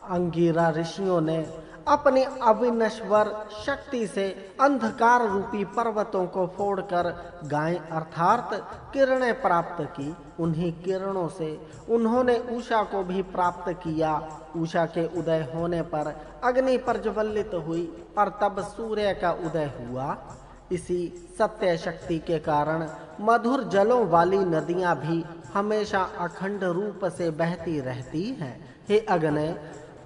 S1: अंगिरा ऋषियों ने अपनी अविनश्वर शक्ति से अंधकार रूपी पर्वतों को फोड़कर गाय अर्थात किरणें प्राप्त की। उन्हीं किरणों से उन्होंने उषा को भी प्राप्त किया। उषा के उदय होने पर अग्नि प्रज्वलित हुई और तब सूर्य का उदय हुआ। इसी सत्य शक्ति के कारण मधुर जलों वाली नदियां भी हमेशा अखंड रूप से बहती रहती हैं। हे अग्नि,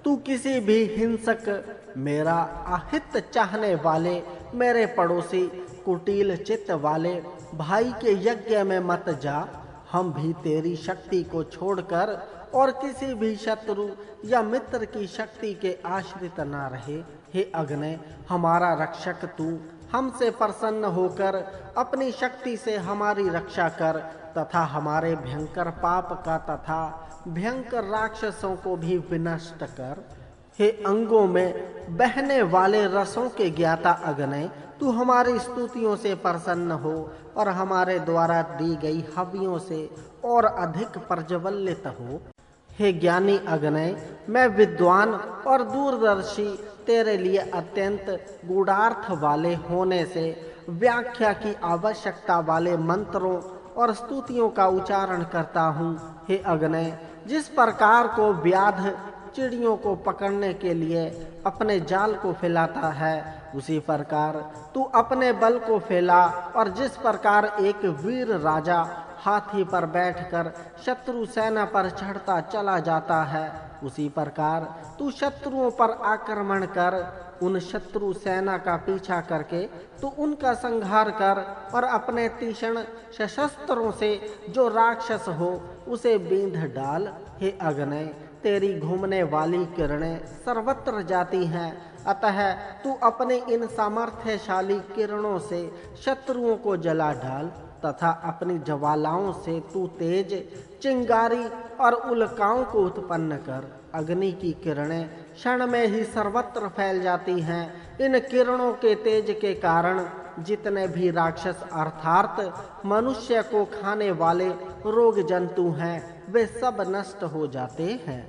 S1: तू किसी भी हिंसक, मेरा अहित चाहने वाले, मेरे पड़ोसी कुटिल चित्त वाले भाई के यज्ञ में मत जा। हम भी तेरी शक्ति को छोड़कर और किसी भी शत्रु या मित्र की शक्ति के आश्रित ना रहे। हे अग्नि, हमारा रक्षक तू हमसे प्रसन्न होकर अपनी शक्ति से हमारी रक्षा कर तथा हमारे भयंकर पाप का तथा भयंकर राक्षसों को भी विनष्ट कर। हे अंगों में बहने वाले रसों के ज्ञाता अग्नि, तू हमारी स्तुतियों से प्रसन्न हो और हमारे द्वारा दी गई हवियों से और अधिक प्रज्वलित हो। हे ज्ञानी अग्नि, मैं विद्वान और दूरदर्शी तेरे लिए अत्यंत गूढ़ार्थ वाले होने से व्याख्या की आवश्यकता वाले मंत्रों और स्तुतियों का उच्चारण करता हूँ। हे अग्नि, जिस प्रकार को व्याध चिड़ियों को पकड़ने के लिए अपने जाल को फैलाता है, उसी प्रकार तू अपने बल को फैला। और जिस प्रकार एक वीर राजा हाथी पर बैठकर शत्रु सेना पर चढ़ता चला जाता है, उसी प्रकार तू शत्रुओं पर आक्रमण कर उन शत्रु सेना का पीछा करके तू उनका संहार कर और अपने तीक्ष्ण शस्त्रों से जो राक्षस हो उसे बींध डाल। हे अग्नि, तेरी घूमने वाली किरणें सर्वत्र जाती हैं, अतः तू अपने इन सामर्थ्यशाली किरणों से शत्रुओं को जला डाल तथा अपनी ज्वालाओं से तू तेज, चिंगारी और उल्काओं को उत्पन्न कर। अग्नि की किरणें क्षण में ही सर्वत्र फैल जाती हैं। इन किरणों के तेज के कारण जितने भी राक्षस अर्थात मनुष्य को खाने वाले रोग जंतु हैं, वे सब नष्ट हो जाते हैं।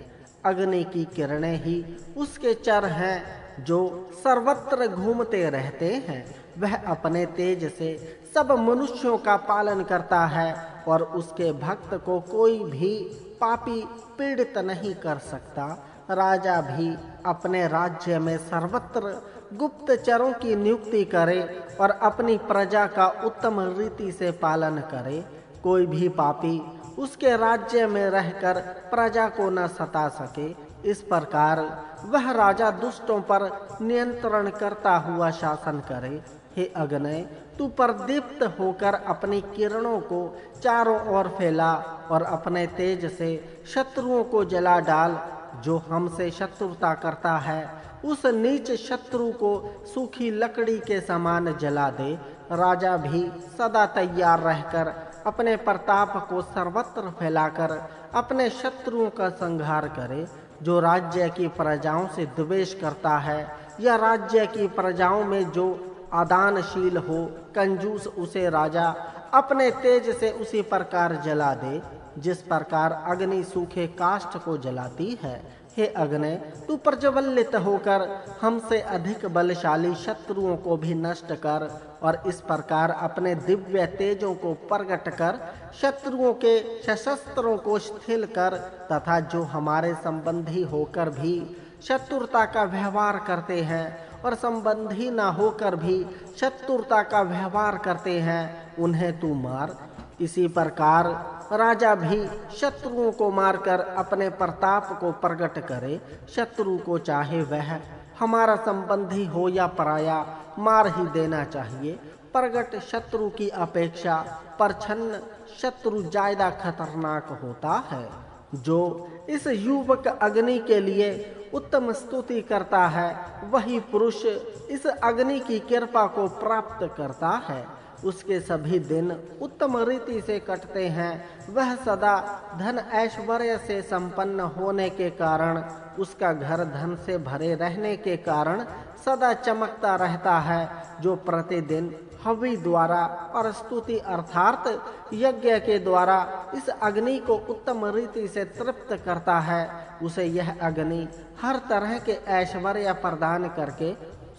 S1: अग्नि की किरणें ही उसके चर हैं जो सर्वत्र घूमते रहते हैं। वह अपने तेज से सब मनुष्यों का पालन करता है और उसके भक्त को कोई भी पापी पीड़ित नहीं कर सकता। राजा भी अपने राज्य में सर्वत्र गुप्तचरों की नियुक्ति करे और अपनी प्रजा का उत्तम रीति से पालन करे। कोई भी पापी उसके राज्य में रहकर प्रजा को न सता सके। इस प्रकार वह राजा दुष्टों पर नियंत्रण करता हुआ शासन करे। हे अग्नि, तू प्रदीप्त होकर अपनी किरणों को चारों ओर फैला और अपने तेज से शत्रुओं को जला डाल। जो हमसे शत्रुता करता है उस नीच शत्रु को सूखी लकड़ी के समान जला दे। राजा भी सदा तैयार रहकर अपने प्रताप को सर्वत्र फैलाकर अपने शत्रुओं का संहार करे। जो राज्य की प्रजाओं से द्वेष करता है या राज्य की प्रजाओं में जो अदानशील हो, कंजूस, उसे राजा अपने तेज से उसी प्रकार जला दे जिस प्रकार अग्नि सूखे काष्ठ को जलाती है। हे अग्नि, तू प्रज्वलित होकर हमसे अधिक बलशाली शत्रुओं को भी नष्ट कर और इस प्रकार अपने दिव्य तेजों को प्रकट कर शत्रुओं के सशस्त्रों को शिथिल कर तथा जो हमारे संबंधी होकर भी शत्रुता का व्यवहार करते हैं और संबंधी ना होकर भी शत्रुता का व्यवहार करते हैं, उन्हें तू मार। इसी प्रकार राजा भी शत्रुओं को मारकर अपने प्रताप को प्रकट करे। शत्रु को चाहे वह हमारा संबंधी हो या पराया, मार ही देना चाहिए। प्रकट शत्रु की अपेक्षा परछन्न शत्रु ज्यादा खतरनाक होता है। जो इस युवक अग्नि के लिए उत्तम स्तुति करता है, वही पुरुष इस अग्नि की कृपा को प्राप्त करता है। उसके सभी दिन उत्तम रीति से कटते हैं। वह सदा धन ऐश्वर्य से संपन्न होने के कारण, उसका घर धन से भरे रहने के कारण सदा चमकता रहता है। जो प्रतिदिन हवि द्वारा और स्तुति अर्थात यज्ञ के द्वारा इस अग्नि को उत्तम रीति से तृप्त करता है, उसे यह अग्नि हर तरह के ऐश्वर्य प्रदान करके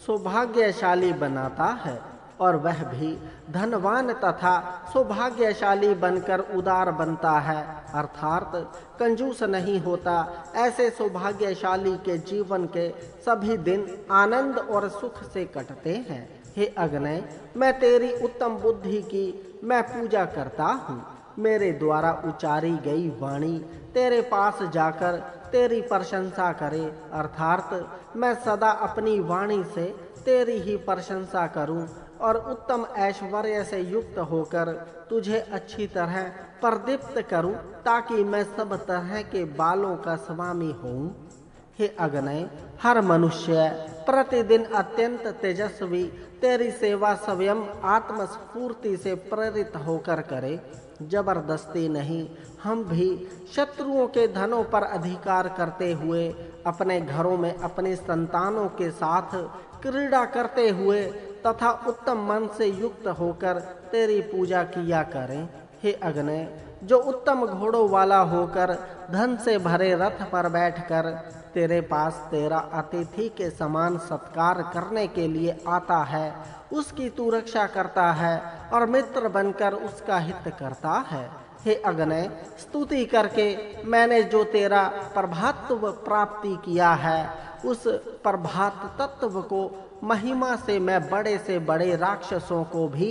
S1: सौभाग्यशाली बनाता है और वह भी धनवान तथा सौभाग्यशाली बनकर उदार बनता है, अर्थात कंजूस नहीं होता। ऐसे सौभाग्यशाली के जीवन के सभी दिन आनंद और सुख से कटते हैं। हे अग्नि, मैं तेरी उत्तम बुद्धि की मैं पूजा करता हूँ। मेरे द्वारा उचारी गई वाणी तेरे पास जाकर तेरी प्रशंसा करे, अर्थात मैं सदा अपनी वाणी से तेरी ही प्रशंसा करूं और उत्तम ऐश्वर्य से युक्त होकर तुझे अच्छी तरह प्रदीप्त करूं, ताकि मैं सब तरह के बालों का स्वामी हूँ। हे अग्नय, हर मनुष्य प्रतिदिन अत्यंत तेजस्वी तेरी सेवा स्वयं आत्मस्फूर्ति से प्रेरित होकर करे, जबरदस्ती नहीं। हम भी शत्रुओं के धनों पर अधिकार करते हुए अपने घरों में अपने संतानों के साथ क्रीड़ा करते हुए तथा उत्तम मन से युक्त होकर तेरी पूजा किया करें। हे अग्नय, जो उत्तम घोड़ों वाला होकर धन से भरे रथ पर बैठकर तेरे पास तेरा अतिथि के समान सत्कार करने के लिए आता है, उसकी तू रक्षा करता है और मित्र बनकर उसका हित करता है। हे अग्नय, स्तुति करके मैंने जो तेरा प्रभात्व प्राप्ति किया है, उस प्रभात तत्व को महिमा से मैं बड़े से बड़े राक्षसों को भी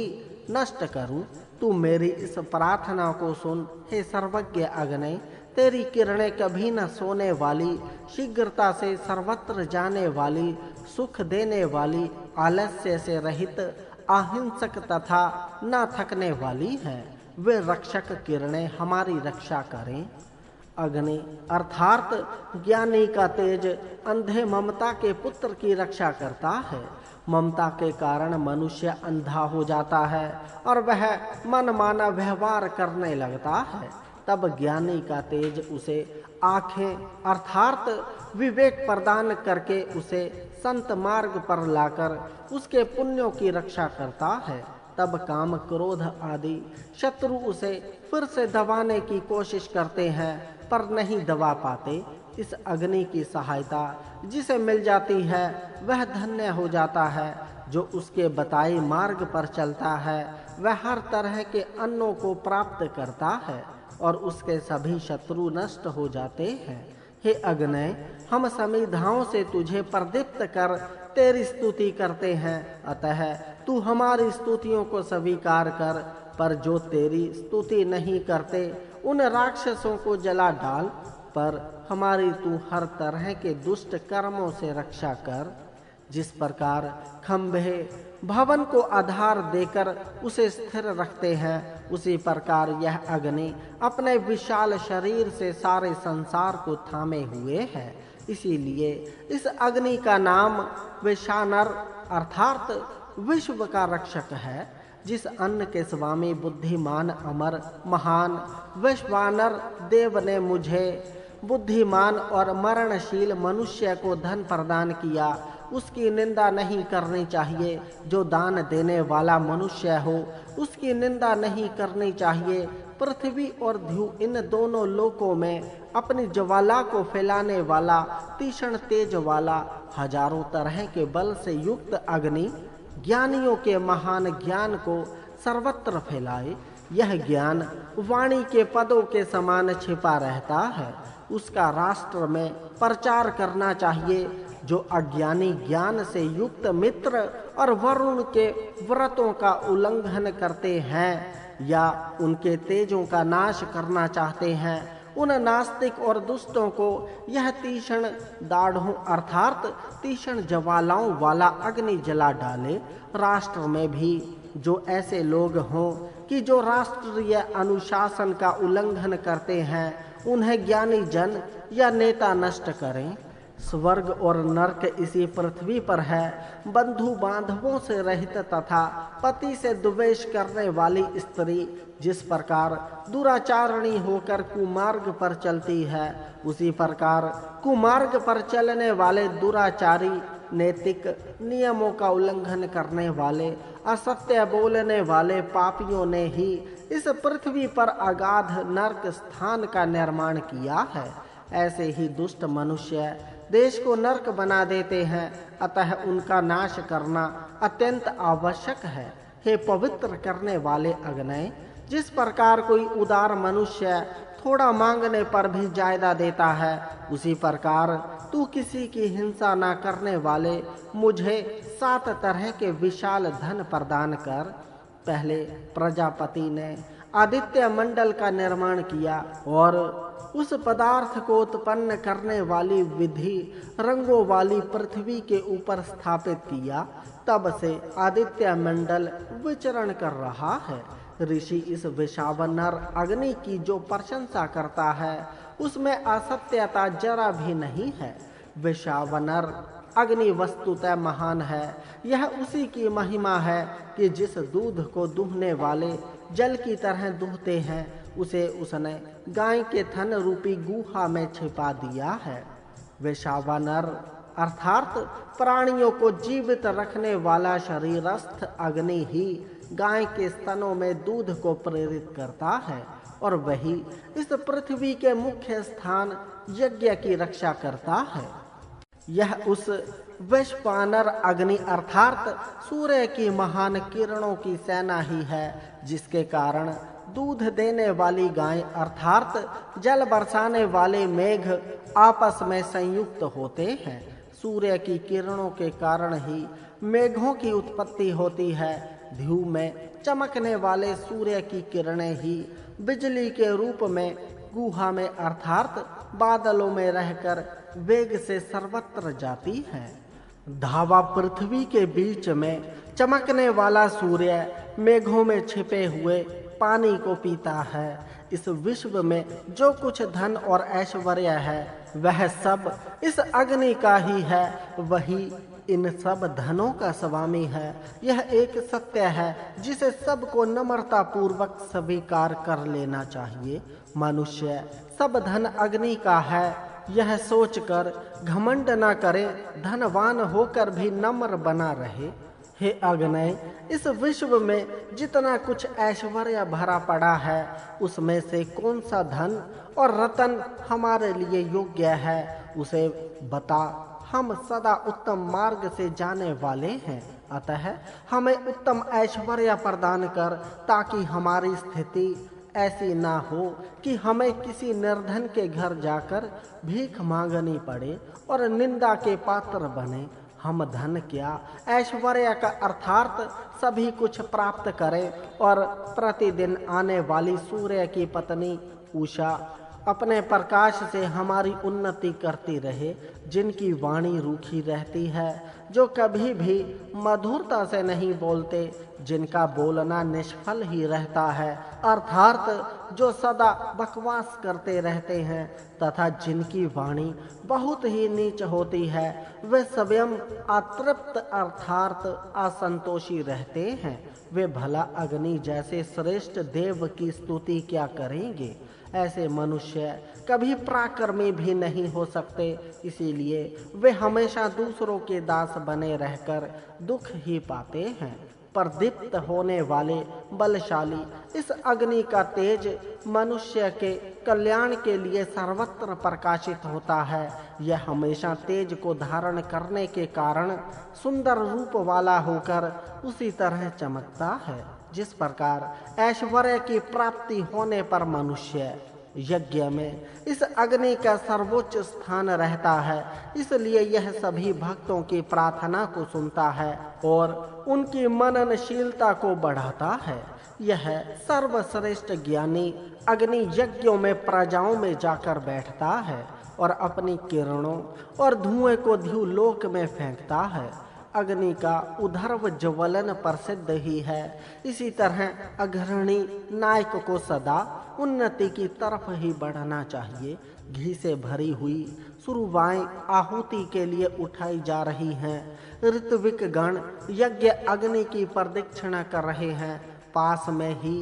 S1: नष्ट करूं। तू मेरी इस प्रार्थना को सुन। हे सर्वज्ञ अग्नय, तेरी किरणें कभी न सोने वाली, शीघ्रता से सर्वत्र जाने वाली, सुख देने वाली, आलस्य से रहित, अहिंसक तथा न थकने वाली है। वे रक्षक किरणें हमारी रक्षा करें। अग्नि अर्थात ज्ञानी का तेज अंधे ममता के पुत्र की रक्षा करता है। ममता के कारण मनुष्य अंधा हो जाता है और वह मनमाना व्यवहार करने लगता है। तब ज्ञानी का तेज उसे आंखें अर्थात विवेक प्रदान करके उसे संत मार्ग पर लाकर उसके पुण्यों की रक्षा करता है। तब काम क्रोध आदि शत्रु उसे फिर से दबाने की कोशिश करते हैं पर नहीं दबा पाते। इस अग्नि की सहायता जिसे मिल जाती है वह धन्य हो जाता है। जो उसके बताए मार्ग पर चलता है वह हर तरह के अन्नों को प्राप्त करता है और उसके सभी शत्रु नष्ट हो जाते हैं। हे अग्नय, हम समिधाओं से तुझे प्रदीप्त कर तेरी स्तुति करते हैं, अतः तू हमारी स्तुतियों को स्वीकार कर। पर जो तेरी स्तुति नहीं करते उन राक्षसों को जला डाल, पर हमारी तू हर तरह के दुष्ट कर्मों से रक्षा कर। जिस प्रकार खंभे भवन को आधार देकर उसे स्थिर रखते हैं, उसी प्रकार यह अग्नि अपने विशाल शरीर से सारे संसार को थामे हुए है। इसीलिए इस अग्नि का नाम वैशानर अर्थात विश्व का रक्षक है। जिस अन्न के स्वामी बुद्धिमान अमर महान वैश्वानर देव ने मुझे बुद्धिमान और मरणशील मनुष्य को धन प्रदान किया, उसकी निंदा नहीं करनी चाहिए। जो दान देने वाला मनुष्य हो उसकी निंदा नहीं करनी चाहिए। पृथ्वी और ध्रुव इन दोनों लोकों में अपनी ज्वाला को फैलाने वाला तीक्ष्ण तेज वाला हजारों तरह के बल से युक्त अग्नि ज्ञानियों के महान ज्ञान को सर्वत्र फैलाए। यह ज्ञान वाणी के पदों के समान छिपा रहता है। उसका राष्ट्र में प्रचार करना चाहिए। जो अज्ञानी ज्ञान से युक्त मित्र और वरुण के व्रतों का उल्लंघन करते हैं या उनके तेजों का नाश करना चाहते हैं, उन नास्तिक और दुष्टों को यह तीक्ष्ण दाढ़ों अर्थात तीक्ष्ण ज्वालाओं वाला अग्नि जला डाले। राष्ट्र में भी जो ऐसे लोग हों कि जो राष्ट्रीय अनुशासन का उल्लंघन करते हैं, उन्हें ज्ञानी जन या नेता नष्ट करें। स्वर्ग और नरक इसी पृथ्वी पर है। बंधु बांधवों से रहित तथा पति से द्वेष करने वाली स्त्री जिस प्रकार दुराचारणी होकर कुमार्ग पर चलती है, उसी प्रकार कुमार्ग पर चलने वाले दुराचारी नैतिक नियमों का उल्लंघन करने वाले असत्य बोलने वाले पापियों ने ही इस पृथ्वी पर अगाध नरक स्थान का निर्माण किया है। ऐसे ही दुष्ट मनुष्य देश को नरक बना देते हैं, अतः उनका नाश करना अत्यंत आवश्यक है। हे पवित्र करने वाले अग्नय, जिस प्रकार कोई उदार मनुष्य थोड़ा मांगने पर भी ज्यादा देता है, उसी प्रकार तू किसी की हिंसा न करने वाले मुझे 7 तरह के विशाल धन प्रदान कर। पहले प्रजापति ने आदित्य मंडल का निर्माण किया और उस पदार्थ को उत्पन्न करने वाली विधि रंगों वाली पृथ्वी के ऊपर स्थापित किया, तब से आदित्य मंडल विचरण कर रहा है। ऋषि इस विशावनर अग्नि की जो प्रशंसा करता है उसमें असत्यता जरा भी नहीं है। विशावनर अग्नि वस्तुतः महान है। यह उसी की महिमा है कि जिस दूध को दूहने वाले जल की तरह दूहते हैं उसे उसने गाय के थन रूपी गुहा में छिपा दिया है। विशावनर अर्थात प्राणियों को जीवित रखने वाला शरीरस्थ अग्नि ही गाय के स्तनों में दूध को प्रेरित करता है और वही इस पृथ्वी के मुख्य स्थान यज्ञ की रक्षा करता है। यह उस वैश्वानर अग्नि अर्थात सूर्य की महान किरणों की सेना ही है, जिसके कारण दूध देने वाली गाय अर्थात जल बरसाने वाले मेघ आपस में संयुक्त होते हैं। सूर्य की किरणों के कारण ही मेघों की उत्पत्ति होती है। ध्रुव में चमकने वाले सूर्य की किरणें ही बिजली के रूप में गुहा में अर्थात बादलों में रहकर वेग से सर्वत्र जाती है। धावा पृथ्वी के बीच में चमकने वाला सूर्य मेघों में छिपे हुए पानी को पीता है। इस विश्व में जो कुछ धन और ऐश्वर्य है वह सब इस अग्नि का ही है, वही इन सब धनों का स्वामी है। यह एक सत्य है जिसे सबको नम्रता पूर्वक स्वीकार कर लेना चाहिए। मनुष्य सब धन अग्नि का है यह सोचकर घमंड न करे, धनवान होकर भी नम्र बना रहे। हे अग्नि, इस विश्व में जितना कुछ ऐश्वर्य भरा पड़ा है उसमें से कौन सा धन और रतन हमारे लिए योग्य है उसे बता। हम सदा उत्तम मार्ग से जाने वाले हैं, अतः हमें उत्तम ऐश्वर्य प्रदान कर, ताकि हमारी स्थिति ऐसी ना हो कि हमें किसी निर्धन के घर जाकर भीख मांगनी पड़े और निंदा के पात्र बने। हम धन क्या ऐश्वर्य का अर्थात सभी कुछ प्राप्त करें और प्रतिदिन आने वाली सूर्य की पत्नी उषा अपने प्रकाश से हमारी उन्नति करती रहे, जिनकी वाणी रूखी रहती है, जो कभी भी मधुरता से नहीं बोलते, जिनका बोलना निष्फल ही रहता है अर्थात जो सदा बकवास करते रहते हैं, तथा जिनकी वाणी बहुत ही नीच होती है, वे स्वयं अतृप्त अर्थात असंतोषी रहते हैं। वे भला अग्नि जैसे श्रेष्ठ देव की स्तुति क्या करेंगे। ऐसे मनुष्य कभी पराक्रमी भी नहीं हो सकते, इसीलिए वे हमेशा दूसरों के दास बने रहकर दुख ही पाते हैं। प्रदीप्त होने वाले बलशाली इस अग्नि का तेज मनुष्य के कल्याण के लिए सर्वत्र प्रकाशित होता है। यह हमेशा तेज को धारण करने के कारण सुंदर रूप वाला होकर उसी तरह चमकता है, जिस प्रकार ऐश्वर्य की प्राप्ति होने पर मनुष्य यज्ञ में इस अग्नि का सर्वोच्च स्थान रहता है। इसलिए यह सभी भक्तों की प्रार्थना को सुनता है और उनकी मननशीलता को बढ़ाता है। यह सर्वश्रेष्ठ ज्ञानी अग्नि यज्ञों में प्रजाओं में जाकर बैठता है और अपनी किरणों और धुएं को ध्रुवलोक में फेंकता है। अग्नि का उधर्व ज्वलन प्रसिद्ध ही है। इसी तरह अग्रणी नायक को सदा उन्नति की तरफ ही बढ़ना चाहिए। घी से भरी हुई सुरुवाएं आहुति के लिए उठाई जा रही हैं। ऋत्विक गण यज्ञ अग्नि की प्रदक्षिणा कर रहे हैं। पास में ही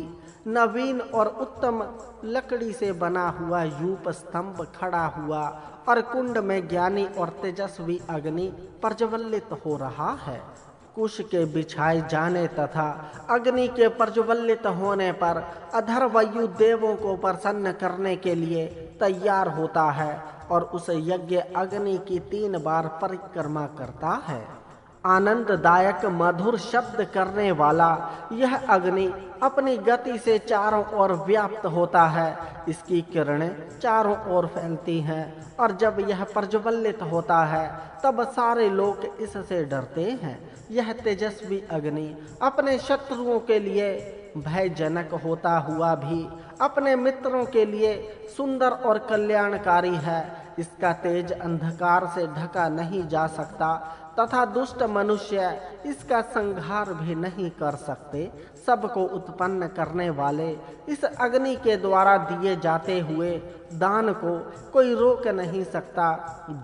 S1: नवीन और उत्तम लकड़ी से बना हुआ यूप स्तंभ खड़ा हुआ और कुंड में ज्ञानी और तेजस्वी अग्नि प्रज्वलित हो रहा है। कुश के बिछाए जाने तथा अग्नि के प्रज्वलित होने पर अधर्वयु देवों को प्रसन्न करने के लिए तैयार होता है और उस यज्ञ अग्नि की 3 बार परिक्रमा करता है। आनंददायक मधुर शब्द करने वाला यह अग्नि अपनी गति से चारों ओर व्याप्त होता है। इसकी किरणें चारों ओर फैलती हैं और जब यह प्रज्वलित होता है तब सारे लोग इससे डरते हैं। यह तेजस्वी अग्नि अपने शत्रुओं के लिए भयजनक होता हुआ भी अपने मित्रों के लिए सुंदर और कल्याणकारी है। इसका तेज अंधकार से ढका नहीं जा सकता तथा दुष्ट मनुष्य इसका संहार भी नहीं कर सकते। सबको उत्पन्न करने वाले इस अग्नि के द्वारा दिए जाते हुए दान को कोई रोक नहीं सकता।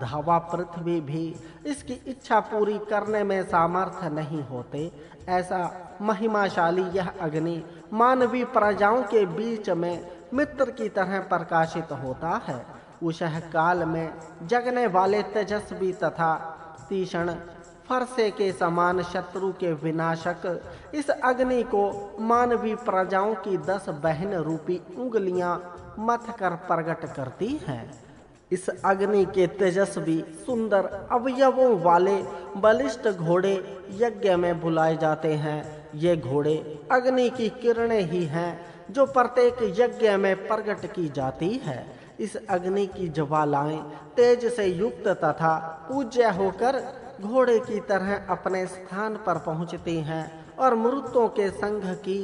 S1: धावा पृथ्वी भी इसकी इच्छा पूरी करने में सामर्थ्य नहीं होते। ऐसा महिमाशाली यह अग्नि मानवीय प्रजाओं के बीच में मित्र की तरह प्रकाशित होता है। उषः काल में जगने वाले तेजस्वी तथा तीक्ष्ण फरसे के समान शत्रु के विनाशक इस अग्नि को मानवीय प्रजाओं की 10 बहन रूपी उंगलियां मथ कर प्रकट करती हैं। इस अग्नि के तेजस्वी सुंदर अवयवों वाले बलिष्ठ घोड़े यज्ञ में बुलाए जाते हैं। ये घोड़े अग्नि की किरणें ही हैं जो प्रत्येक यज्ञ में प्रकट की जाती है। इस अग्नि की ज्वालाएं तेज से युक्त तथा पूज्य होकर घोड़े की तरह अपने स्थान पर पहुंचती हैं और मृतों के संघ की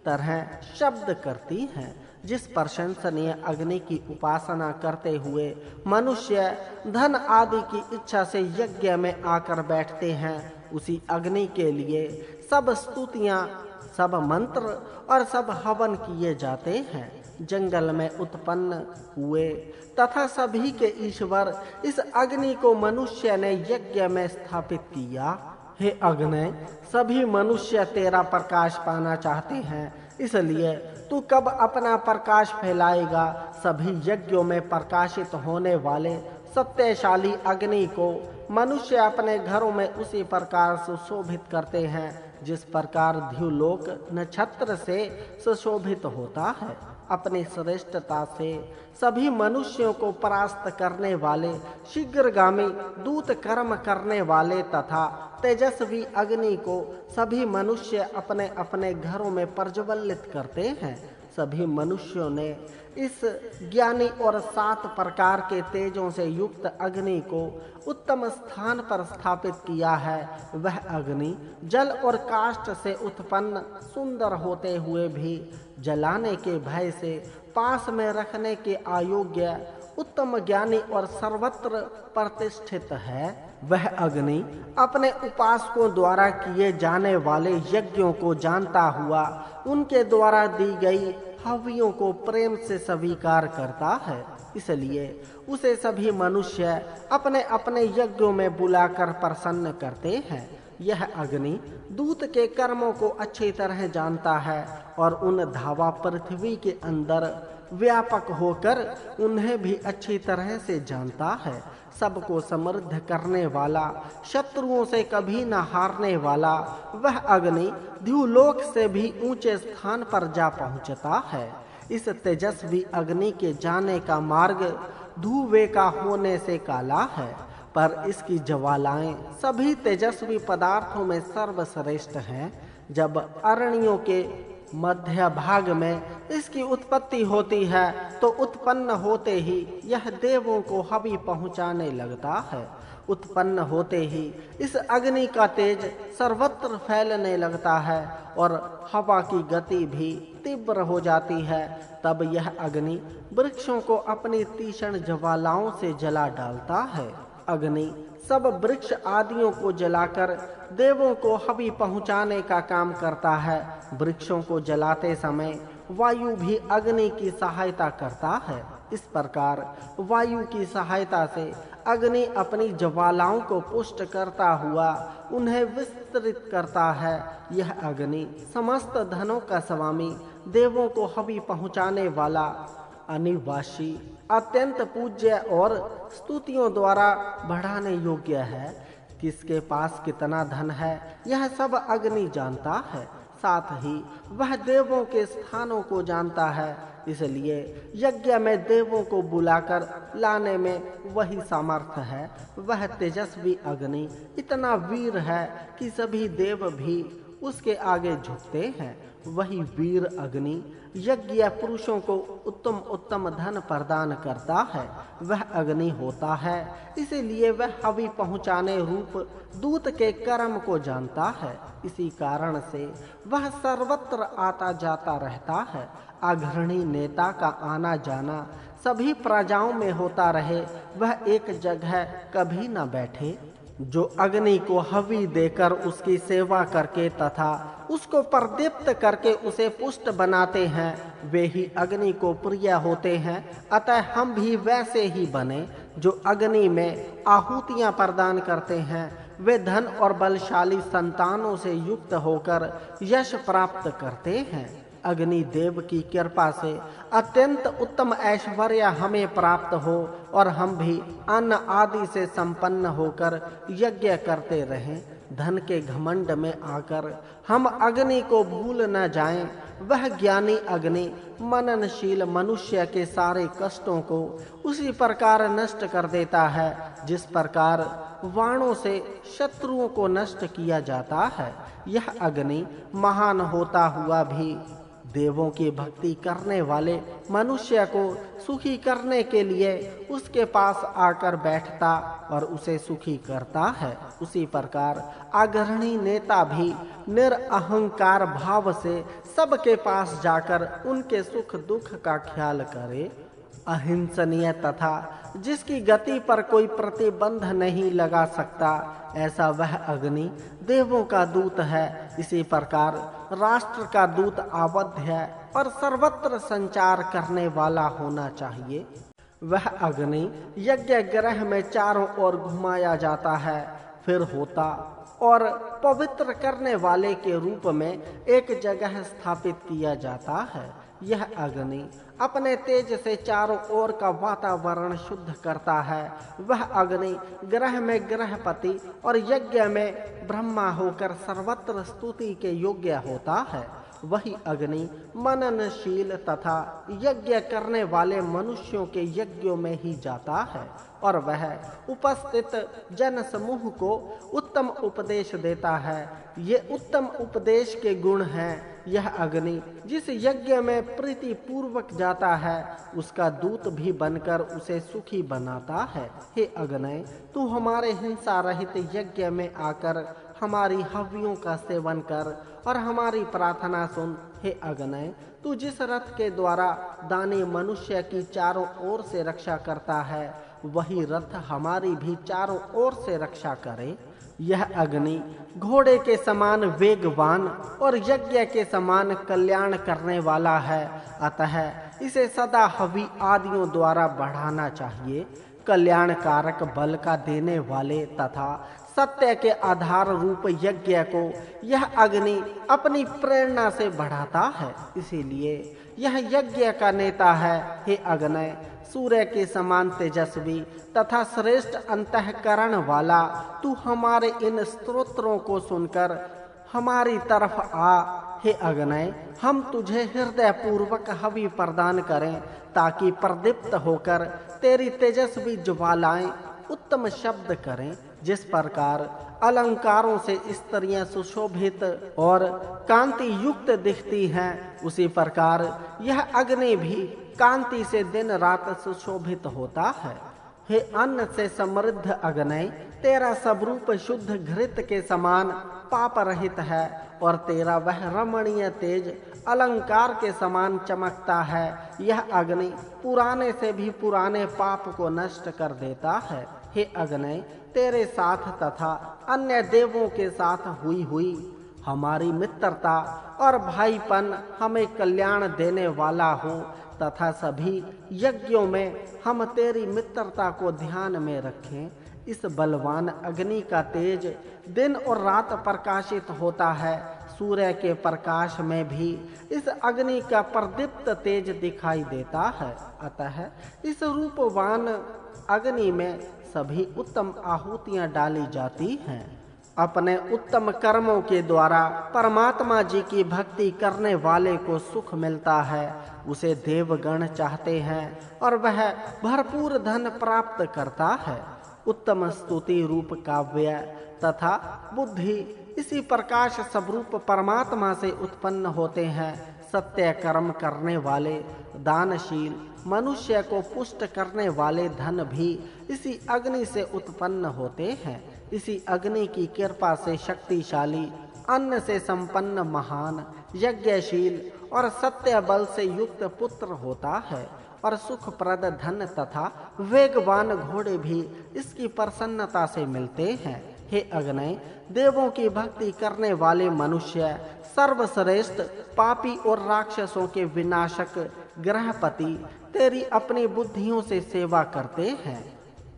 S1: तरह शब्द करती हैं। जिस प्रशंसनीय अग्नि की उपासना करते हुए मनुष्य धन आदि की इच्छा से यज्ञ में आकर बैठते हैं, उसी अग्नि के लिए सब स्तुतियां, सब मंत्र और सब हवन किए जाते हैं। जंगल में उत्पन्न हुए तथा सभी के ईश्वर इस अग्नि को मनुष्य ने यज्ञ में स्थापित किया। हे अग्नि, सभी मनुष्य तेरा प्रकाश पाना चाहते हैं, इसलिए तू कब अपना प्रकाश फैलाएगा। सभी यज्ञों में प्रकाशित होने वाले सत्यशाली अग्नि को मनुष्य अपने घरों में उसी प्रकार सुशोभित करते हैं जिस प्रकार द्युलोक नक्षत्र से सुशोभित होता है। अपनी श्रेष्ठता से सभी मनुष्यों को परास्त करने वाले शीघ्रगामी दूत कर्म करने वाले तथा तेजस्वी अग्नि को सभी मनुष्य अपने अपने घरों में प्रज्वलित करते हैं। सभी मनुष्यों ने इस ज्ञानी और 7 प्रकार के तेजों से युक्त अग्नि को उत्तम स्थान पर स्थापित किया है। वह अग्नि जल और काष्ठ से उत्पन्न सुंदर होते हुए भी जलाने के भय से पास में रखने के अयोग्य उत्तम ज्ञानी और सर्वत्र प्रतिष्ठित है। वह अग्नि अपने उपासकों द्वारा किए जाने वाले यज्ञों को जानता हुआ उनके द्वारा दी गई हवियों को प्रेम से स्वीकार करता है। इसलिए उसे सभी मनुष्य अपने अपने यज्ञों में बुलाकर प्रसन्न करते हैं। यह अग्नि दूत के कर्मों को अच्छी तरह जानता है और उन धावा पृथ्वी के अंदर व्यापक होकर उन्हें भी अच्छी तरह से जानता है। सबको समृद्ध करने वाला, शत्रुओं से कभी न हारने वाला वह अग्नि द्युलोक से भी ऊंचे स्थान पर जा पहुंचता है। इस तेजस्वी अग्नि के जाने का मार्ग धुएं का होने से काला है, पर इसकी ज्वालाएं सभी तेजस्वी पदार्थों में सर्वश्रेष्ठ हैं। जब अरण्यों के मध्य भाग में इसकी उत्पत्ति होती है तो उत्पन्न होते ही यह देवों को हवि पहुंचाने लगता है। उत्पन्न होते ही इस अग्नि का तेज सर्वत्र फैलने लगता है और हवा की गति भी तीव्र हो जाती है। तब यह अग्नि वृक्षों को अपनी तीक्ष्ण ज्वालाओं से जला डालता है। अग्नि सब वृक्ष आदियों को जलाकर देवों को हवि पहुंचाने का काम करता है। वृक्षों को जलाते समय वायु भी अग्नि की सहायता करता है। इस प्रकार वायु की सहायता से अग्नि अपनी ज्वालाओं को पुष्ट करता हुआ उन्हें विस्तृत करता है। यह अग्नि समस्त धनों का स्वामी, देवों को हवि पहुंचाने वाला, अनिवासी, अत्यंत पूज्य और स्तुतियों द्वारा बढ़ाने योग्य है। किसके पास कितना धन है यह सब अग्नि जानता है। साथ ही वह देवों के स्थानों को जानता है, इसलिए यज्ञ में देवों को बुलाकर लाने में वही सामर्थ्य है। वह तेजस्वी अग्नि इतना वीर है कि सभी देव भी उसके आगे झुकते हैं। वही वीर अग्नि यज्ञ पुरुषों को उत्तम उत्तम धन प्रदान करता है। वह अग्नि होता है, इसीलिए वह हवि पहुँचाने रूप दूत के कर्म को जानता है। इसी कारण से वह सर्वत्र आता जाता रहता है। अग्रणी नेता का आना जाना सभी प्रजाओं में होता रहे, वह एक जगह कभी न बैठे। जो अग्नि को हवि देकर उसकी सेवा करके तथा उसको प्रदीप्त करके उसे पुष्ट बनाते हैं, वे ही अग्नि को प्रिय होते हैं। अतः हम भी वैसे ही बने। जो अग्नि में आहुतियां प्रदान करते हैं, वे धन और बलशाली संतानों से युक्त होकर यश प्राप्त करते हैं। अग्नि देव की कृपा से अत्यंत उत्तम ऐश्वर्य हमें प्राप्त हो और हम भी अन्न आदि से संपन्न होकर यज्ञ करते रहें। धन के घमंड में आकर हम अग्नि को भूल न जाएं। वह ज्ञानी अग्नि मननशील मनुष्य के सारे कष्टों को उसी प्रकार नष्ट कर देता है जिस प्रकार वाणों से शत्रुओं को नष्ट किया जाता है। यह अग्नि महान होता हुआ भी देवों की भक्ति करने वाले मनुष्य को सुखी करने के लिए उसके पास आकर बैठता और उसे सुखी करता है। उसी प्रकार अग्रणी नेता भी निरअहंकार भाव से सबके पास जाकर उनके सुख दुख का ख्याल करे। अहिंसनीय तथा जिसकी गति पर कोई प्रतिबंध नहीं लगा सकता, ऐसा वह अग्नि देवों का दूत है। इसी प्रकार राष्ट्र का दूत आवध्य है और सर्वत्र संचार करने वाला होना चाहिए। वह अग्नि यज्ञ ग्रह में चारों ओर घुमाया जाता है, फिर होता और पवित्र करने वाले के रूप में एक जगह स्थापित किया जाता है। यह अग्नि अपने तेज से चारों ओर का वातावरण शुद्ध करता है। वह अग्नि ग्रह में ग्रहपति और यज्ञ में ब्रह्मा होकर सर्वत्र स्तुति के योग्य होता है। वही अग्नि मननशील तथा यज्ञ करने वाले मनुष्यों के यज्ञों में ही जाता है और वह उपस्थित जन समूह को उत्तम उपदेश देता है। ये उत्तम उपदेश के गुण हैं। यह अग्नि जिस यज्ञ में प्रीति पूर्वक जाता है, उसका दूत भी बनकर उसे सुखी बनाता है। हे अग्नि, तू हमारे हिंसा रहित यज्ञ में आकर हमारी हव्यों का सेवन कर और हमारी प्रार्थना सुन। हे अग्नि, तू जिस रथ के द्वारा दानी मनुष्य की चारों ओर से रक्षा करता है, वही रथ हमारी भी चारों ओर से रक्षा करे। यह अग्नि घोड़े के समान वेगवान और यज्ञ के समान कल्याण करने वाला है, अतः इसे सदा हवि आदियों द्वारा बढ़ाना चाहिए। कल्याणकारक बल का देने वाले तथा सत्य के आधार रूप यज्ञ को यह अग्नि अपनी प्रेरणा से बढ़ाता है, इसीलिए यह यज्ञ का नेता है। हे अग्नि, सूर्य के समान तेजस्वी तथा श्रेष्ठ अंतःकरण वाला, तू हमारे इन स्तोत्रों को सुनकर हमारी तरफ आ। हे अग्नि, हम तुझे हृदय पूर्वक हवि प्रदान करें ताकि प्रदीप्त होकर तेरी तेजस्वी ज्वालाएं उत्तम शब्द करें। जिस प्रकार अलंकारों से स्त्रियां सुशोभित और कांति युक्त दिखती हैं, उसी प्रकार यह अग्नि भी कांति से दिन रात सुशोभित होता है। हे अन्न से समृद्ध अग्नि, तेरा स्वरूप शुद्ध घृत के समान पाप रहित है और तेरा वह रमणीय तेज अलंकार के समान चमकता है। यह अग्नि पुराने से भी पुराने पाप को नष्ट कर देता है। हे अग्नि, तेरे साथ तथा अन्य देवों के साथ हुई हमारी मित्रता और भाईपन हमें कल्याण देने वाला हो तथा सभी यज्ञों में हम तेरी मित्रता को ध्यान में रखें। इस बलवान अग्नि का तेज दिन और रात प्रकाशित होता है। सूर्य के प्रकाश में भी इस अग्नि का प्रदीप्त तेज दिखाई देता है। अतः इस रूपवान अग्नि में सभी उत्तम आहुतियां डाली जाती हैं। अपने उत्तम कर्मों के द्वारा परमात्मा जी की भक्ति करने वाले को सुख मिलता है, उसे देवगण चाहते हैं और वह भरपूर धन प्राप्त करता है। उत्तम स्तुति रूप काव्य तथा बुद्धि इसी प्रकाश स्वरूप परमात्मा से उत्पन्न होते हैं। सत्य कर्म करने वाले दानशील मनुष्य को पुष्ट करने वाले धन भी इसी अग्नि से उत्पन्न होते हैं। इसी अग्नि की कृपा से शक्तिशाली अन्न से संपन्न महान यज्ञशील और सत्य बल से युक्त पुत्र होता है और सुखप्रद धन तथा वेगवान घोड़े भी इसकी प्रसन्नता से मिलते हैं। हे अग्नि, देवों की भक्ति करने वाले मनुष्य सर्वश्रेष्ठ पापी और राक्षसों के विनाशक ग्रहपति तेरी अपनी बुद्धियों से सेवा करते हैं।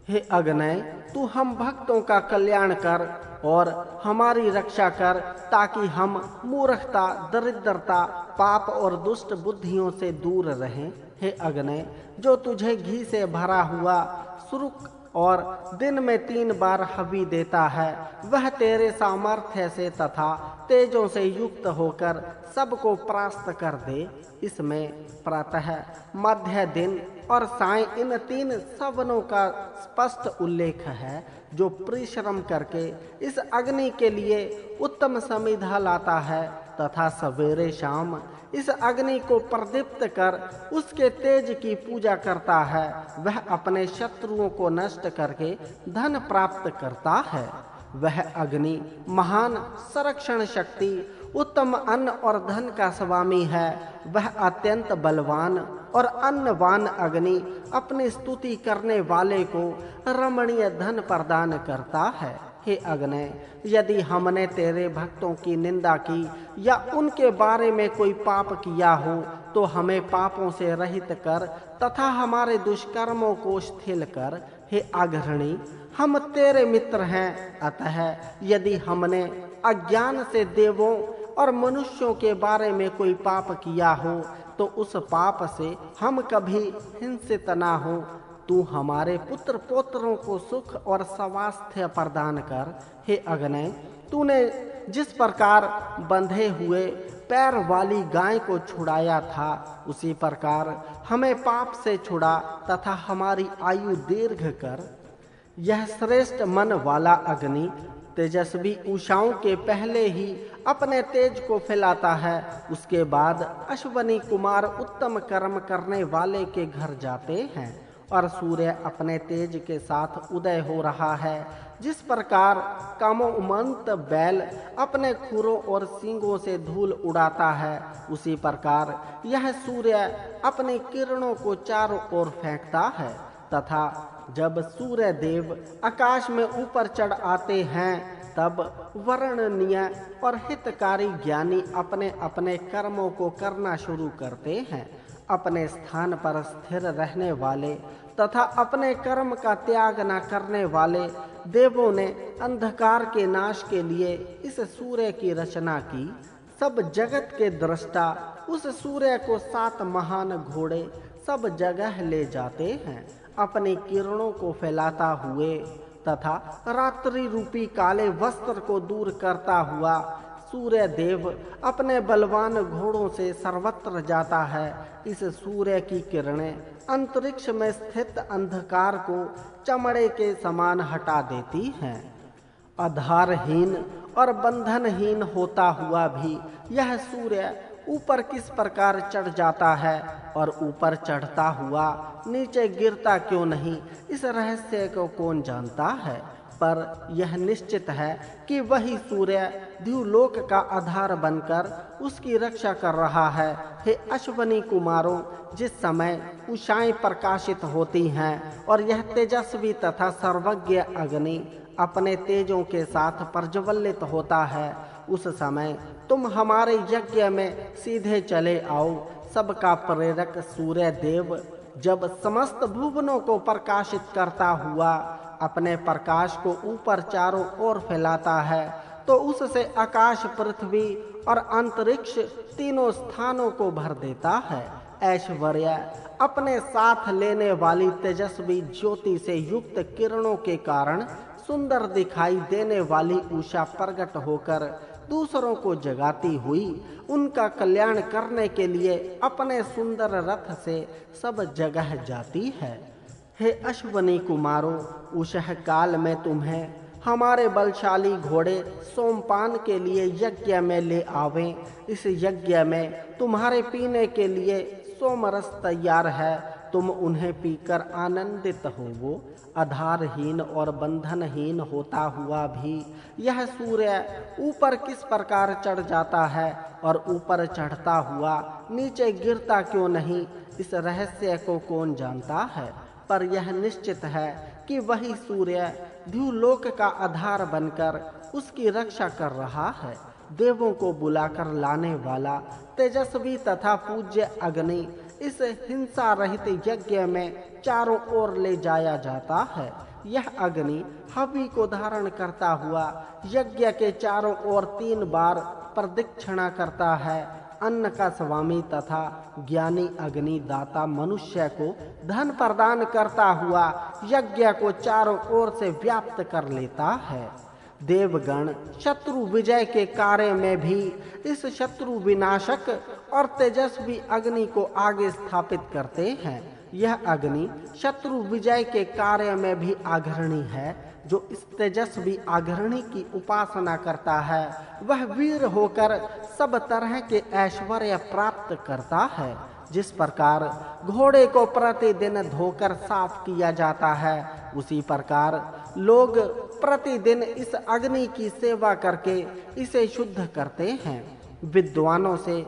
S1: हे अग्नि, तू हम भक्तों का कल्याण कर और हमारी रक्षा कर, ताकि हम मूर्खता, दरिद्रता, पाप और दुष्ट बुद्धियों से दूर रहें। हे अग्नि, जो तुझे घी से भरा हुआ सुरुक और दिन में 3 बार हवि देता है, वह तेरे सामर्थ्य से तथा तेजों से युक्त होकर सबको परास्त कर दे। इसमें प्रातः, मध्य दिन और साय इन 3 सवनों का स्पष्ट उल्लेख है, जो परिश्रम करके इस अग्नि के लिए उत्तम समिधा लाता है तथा सवेरे शाम इस अग्नि को प्रदीप्त कर उसके तेज की पूजा करता है, वह अपने शत्रुओं को नष्ट करके धन प्राप्त करता है। वह अग्नि महान संरक्षण शक्ति, उत्तम अन्न और धन का स्वामी है। वह अत्यंत बलवान और अन्नवान अग्नि अपनी स्तुति करने वाले को रमणीय धन प्रदान करता है। हे अग्नि, यदि हमने तेरे भक्तों की निंदा की या उनके बारे में कोई पाप किया हो, तो हमें पापों से रहित कर तथा हमारे दुष्कर्मों को शिथिल कर। हे अग्रणी, हम तेरे मित्र हैं, अतः यदि हमने अज्ञान से देवों और मनुष्यों के बारे में कोई पाप किया हो, तो उस पाप से हम कभी हिंसित ना हो। तू हमारे पुत्र पौत्रों को सुख और स्वास्थ्य प्रदान कर। हे अग्नि, तूने जिस प्रकार बंधे हुए पैर वाली गाय को छुड़ाया था, उसी प्रकार हमें पाप से छुड़ा तथा हमारी आयु दीर्घ कर। यह श्रेष्ठ मन वाला अग्नि तेजस्वी उषाओं के पहले ही अपने तेज को फैलाता है, उसके बाद अश्वनी कुमार उत्तम कर्म करने वाले के घर जाते हैं और सूर्य अपने तेज के साथ उदय हो रहा है। जिस प्रकार कामोमंत बैल अपने खुरों और सींगों से धूल उड़ाता है, उसी प्रकार यह सूर्य अपनी किरणों को चारों ओर फेंकता है तथा जब सूर्य देव आकाश में ऊपर चढ़ आते हैं, तब वर्णनीय और हितकारी ज्ञानी अपने अपने कर्मों को करना शुरू करते हैं। अपने स्थान पर स्थिर रहने वाले तथा अपने कर्म का त्याग न करने वाले देवों ने अंधकार के नाश के लिए इस सूर्य की रचना की। सब जगत के दृष्टा उस सूर्य को 7 महान घोड़े सब जगह ले जाते हैं। अपनी किरणों को फैलाता हुए तथा रात्रि रूपी काले वस्त्र को दूर करता हुआ सूर्य देव अपने बलवान घोड़ों से सर्वत्र जाता है। इस सूर्य की किरणें अंतरिक्ष में स्थित अंधकार को चमड़े के समान हटा देती हैं। आधारहीन और बंधनहीन होता हुआ भी यह सूर्य ऊपर किस प्रकार चढ़ जाता है और ऊपर चढ़ता हुआ नीचे गिरता क्यों नहीं, इस रहस्य को कौन जानता है। पर यह निश्चित है कि वही सूर्य द्युलोक का आधार बनकर उसकी रक्षा कर रहा है। हे अश्वनी कुमारों, जिस समय उषाएं प्रकाशित होती हैं और यह तेजस्वी तथा सर्वज्ञ अग्नि अपने तेजों के साथ प्रज्वलित होता है, उस समय तुम हमारे यज्ञ में सीधे चले आओ। सबका प्रेरक सूर्य देव जब समस्त भुवनों को प्रकाशित करता हुआ अपने प्रकाश को ऊपर चारों ओर फैलाता है, तो उससे आकाश, पृथ्वी और अंतरिक्ष तीनों स्थानों को भर देता है। ऐश्वर्य अपने साथ लेने वाली तेजस्वी ज्योति से युक्त किरणों के कारण सुंदर दिखाई देने वाली उषा प्रकट होकर दूसरों को जगाती हुई उनका कल्याण करने के लिए अपने सुंदर रथ से सब जगह जाती है। हे अश्वनी कुमारों, उषः काल में तुम्हें हमारे बलशाली घोड़े सोमपान के लिए यज्ञ में ले आवें। इस यज्ञ में तुम्हारे पीने के लिए सोमरस तैयार है, तुम उन्हें पीकर आनंदित होवो। आधारहीन और बंधनहीन होता हुआ भी यह सूर्य ऊपर किस प्रकार चढ़ जाता है और ऊपर चढ़ता हुआ नीचे गिरता क्यों नहीं, इस रहस्य को कौन जानता है। पर यह निश्चित है कि वही सूर्य द्युलोक का आधार बनकर उसकी रक्षा कर रहा है। देवों को बुलाकर लाने वाला तेजस्वी तथा पूज्य अग्नि इस हिंसा रहित यज्ञ में चारों ओर ले जाया जाता है। यह अग्नि हवि को धारण करता हुआ यज्ञ के चारों ओर 3 बार प्रदक्षिणा करता है। अन्न का स्वामी तथा ज्ञानी अग्नि दाता मनुष्य को धन प्रदान करता हुआ यज्ञ को चारों ओर से व्याप्त कर लेता है। देवगण शत्रु विजय के कार्य में भी इस शत्रु विनाशक और तेजस्वी अग्नि को आगे स्थापित करते हैं। यह अग्नि शत्रु विजय के कार्य में भी अग्रणी है। जो इस तेजस्वी अग्रणी की उपासना करता है वह वीर होकर सब तरह के ऐश्वर्य प्राप्त करता है। जिस प्रकार घोड़े को प्रतिदिन धोकर साफ किया जाता है, उसी प्रकार लोग प्रतिदिन इस अग्नि की सेवा करके इसे शुद्ध करते हैं। विद्वानों से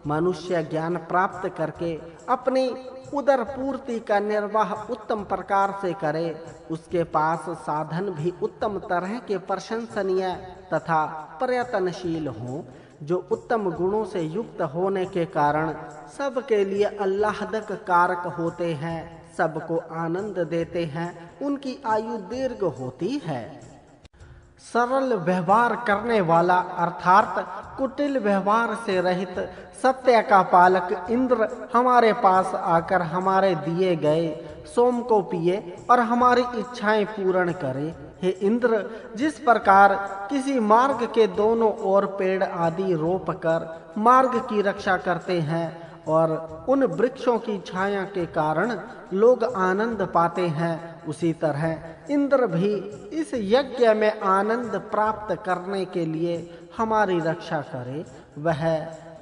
S1: मनुष्य ज्ञान प्राप्त करके अपनी उदर पूर्ति का निर्वाह उत्तम प्रकार से करे। उसके पास साधन भी उत्तम तरह के प्रशंसनीय तथा प्रयत्नशील हों, जो उत्तम गुणों से युक्त होने के कारण सबके लिए आह्लादक कारक होते हैं, सबको आनंद देते हैं, उनकी आयु दीर्घ होती है। सरल व्यवहार करने वाला अर्थात कुटिल व्यवहार से रहित सत्य का पालक इंद्र हमारे पास आकर हमारे दिए गए सोम को पिए और हमारी इच्छाएं पूर्ण करे। हे इंद्र, जिस प्रकार किसी मार्ग के दोनों ओर पेड़ आदि रोप कर मार्ग की रक्षा करते हैं और उन वृक्षों की छाया के कारण लोग आनंद पाते हैं, उसी तरह इंद्र भी इस यज्ञ में आनंद प्राप्त करने के लिए हमारी रक्षा करे। वह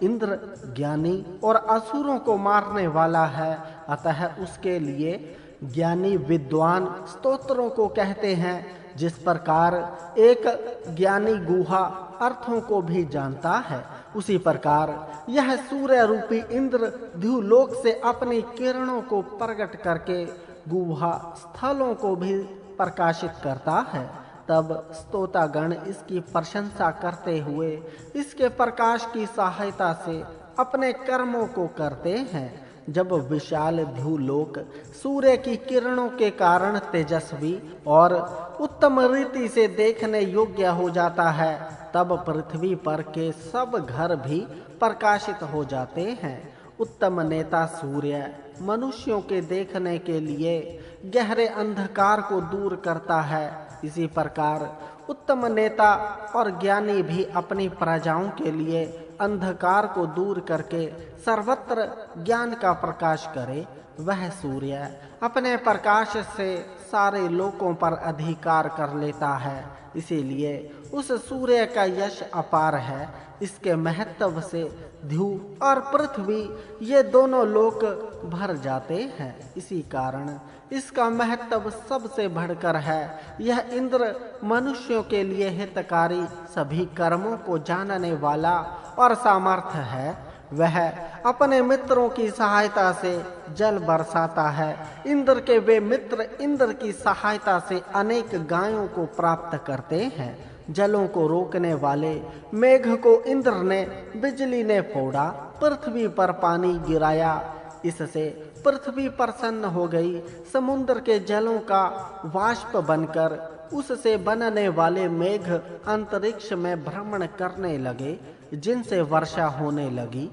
S1: इंद्र ज्ञानी और असुरों को मारने वाला है, अतः उसके लिए ज्ञानी विद्वान स्तोत्रों को कहते हैं। जिस प्रकार एक ज्ञानी गुहा अर्थों को भी जानता है, उसी प्रकार यह सूर्य रूपी इंद्र द्युलोक से अपनी किरणों को प्रकट करके गुहा स्थलों को भी प्रकाशित करता है। तब स्तोतागण इसकी प्रशंसा करते हुए इसके प्रकाश की सहायता से अपने कर्मों को करते हैं। जब विशाल द्युलोक सूर्य की किरणों के कारण तेजस्वी और उत्तम रीति से देखने योग्य हो जाता है, तब पृथ्वी पर के सब घर भी प्रकाशित हो जाते हैं। उत्तम नेता सूर्य मनुष्यों के देखने के लिए गहरे अंधकार को दूर करता है। इसी प्रकार उत्तम नेता और ज्ञानी भी अपनी प्रजाओं के लिए अंधकार को दूर करके सर्वत्र ज्ञान का प्रकाश करे। वह सूर्य अपने प्रकाश से सारे लोकों पर अधिकार कर लेता है, इसीलिए उस सूर्य का यश अपार है। इसके महत्व से ध्यू और पृथ्वी ये दोनों लोक भर जाते हैं। इसी कारण इसका महत्व सबसे बढ़कर है। यह इंद्र मनुष्यों के लिए हितकारी, सभी कर्मों को जानने वाला और सामर्थ्य है। वह अपने मित्रों की सहायता से जल बरसाता है। इंद्र के वे मित्र इंद्र की सहायता से अनेक गायों को प्राप्त करते हैं। जलों को रोकने वाले मेघ को इंद्र ने बिजली ने फोड़ा, पृथ्वी पर पानी गिराया, इससे पृथ्वी प्रसन्न हो गई। समुद्र के जलों का वाष्प बनकर उससे बनने वाले मेघ अंतरिक्ष में भ्रमण करने लगे, जिनसे वर्षा होने लगी।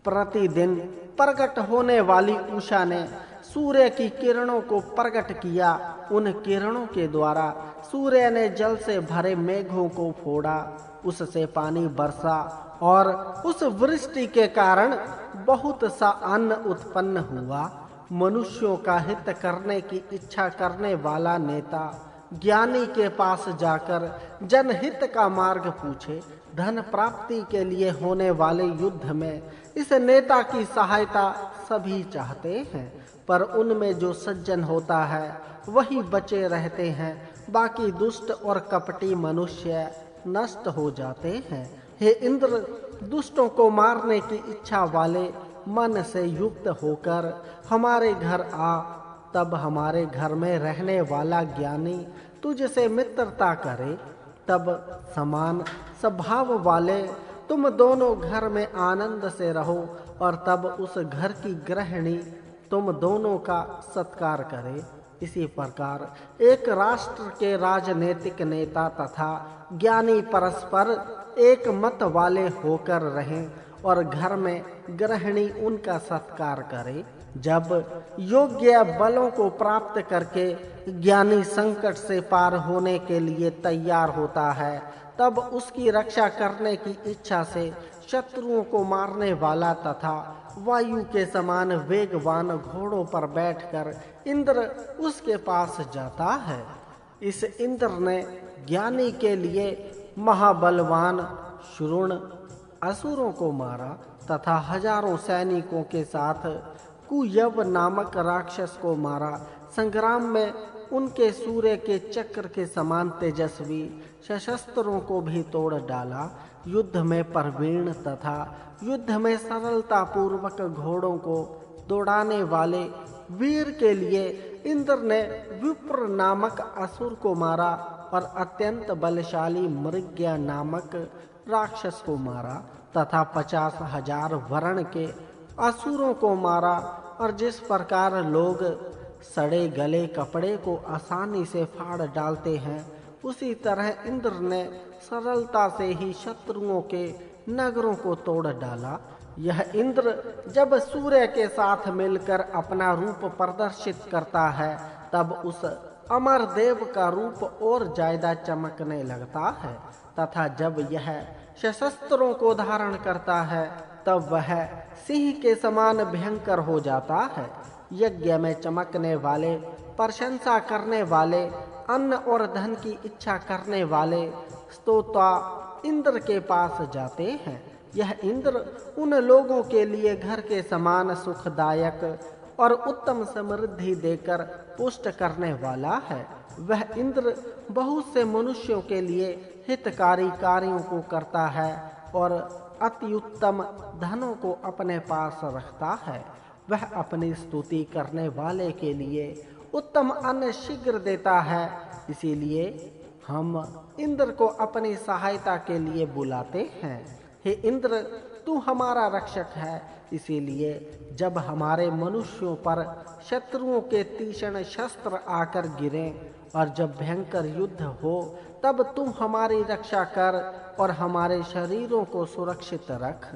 S1: प्रतिदिन प्रकट होने वाली उषा ने सूर्य की किरणों को प्रकट किया। उन किरणों के द्वारा सूर्य ने जल से भरे मेघों को फोड़ा, उससे पानी बरसा और उस वृष्टि के कारण बहुत सा अन्न उत्पन्न हुआ। मनुष्यों का हित करने की इच्छा करने वाला नेता ज्ञानी के पास जाकर जनहित का मार्ग पूछे। धन प्राप्ति के लिए होने वाले युद्ध में इस नेता की सहायता सभी चाहते हैं, पर उनमें जो सज्जन होता है वही बचे रहते हैं, बाकी दुष्ट और कपटी मनुष्य नष्ट हो जाते हैं। हे इंद्र, दुष्टों को मारने की इच्छा वाले मन से युक्त होकर हमारे घर आ, तब हमारे घर में रहने वाला ज्ञानी तुझसे मित्रता करे। तब समान स्वभाव वाले तुम दोनों घर में आनंद से रहो, और तब उस घर की गृहिणी तुम दोनों का सत्कार करे। इसी प्रकार एक राष्ट्र के राजनीतिक नेता तथा ज्ञानी परस्पर एक मत वाले होकर रहें, और घर में गृहिणी उनका सत्कार करे। जब योग्य बलों को प्राप्त करके ज्ञानी संकट से पार होने के लिए तैयार होता है, तब उसकी रक्षा करने की इच्छा से शत्रुओं को मारने वाला तथा वायु के समान वेगवान घोड़ों पर बैठकर इंद्र उसके पास जाता है। इस इंद्र ने ज्ञानी के लिए महाबलवान शुरुण असुरों को मारा तथा हजारों सैनिकों के साथ कुयव नामक राक्षस को मारा। संग्राम में उनके सूर्य के चक्र के समान तेजस्वी सशस्त्रों को भी तोड़ डाला। युद्ध में प्रवीण तथा युद्ध में सरलता पूर्वक घोड़ों को दौड़ाने वाले वीर के लिए इंद्र ने विप्र नामक असुर को मारा, और अत्यंत बलशाली मृग्या नामक राक्षस को मारा तथा 50,000 वर्ण के असुरों को मारा। और जिस प्रकार लोग सड़े गले कपड़े को आसानी से फाड़ डालते हैं, उसी तरह इंद्र ने सरलता से ही शत्रुओं के नगरों को तोड़ डाला। यह इंद्र जब सूर्य के साथ मिलकर अपना रूप प्रदर्शित करता है, तब उस अमर देव का रूप और ज्यादा चमकने लगता है, तथा जब यह सशस्त्रों को धारण करता है, तब वह सिंह के समान भयंकर हो जाता है। यज्ञ में चमकने वाले, प्रशंसा करने वाले, अन्न और धन की इच्छा करने वाले स्तोता इंद्र के पास जाते हैं। यह इंद्र उन लोगों के लिए घर के समान सुखदायक और उत्तम समृद्धि देकर पुष्ट करने वाला है। वह इंद्र बहुत से मनुष्यों के लिए हितकारी कार्यों को करता है और अति उत्तम धनों को अपने पास रखता है। वह अपनी स्तुति करने वाले के लिए उत्तम अन्न शीघ्र देता है। इसीलिए हम इंद्र को अपनी सहायता के लिए बुलाते हैं। हे इंद्र, तू हमारा रक्षक है, इसीलिए जब हमारे मनुष्यों पर शत्रुओं के तीक्ष्ण शस्त्र आकर गिरें और जब भयंकर युद्ध हो, तब तू हमारी रक्षा कर और हमारे शरीरों को सुरक्षित रख।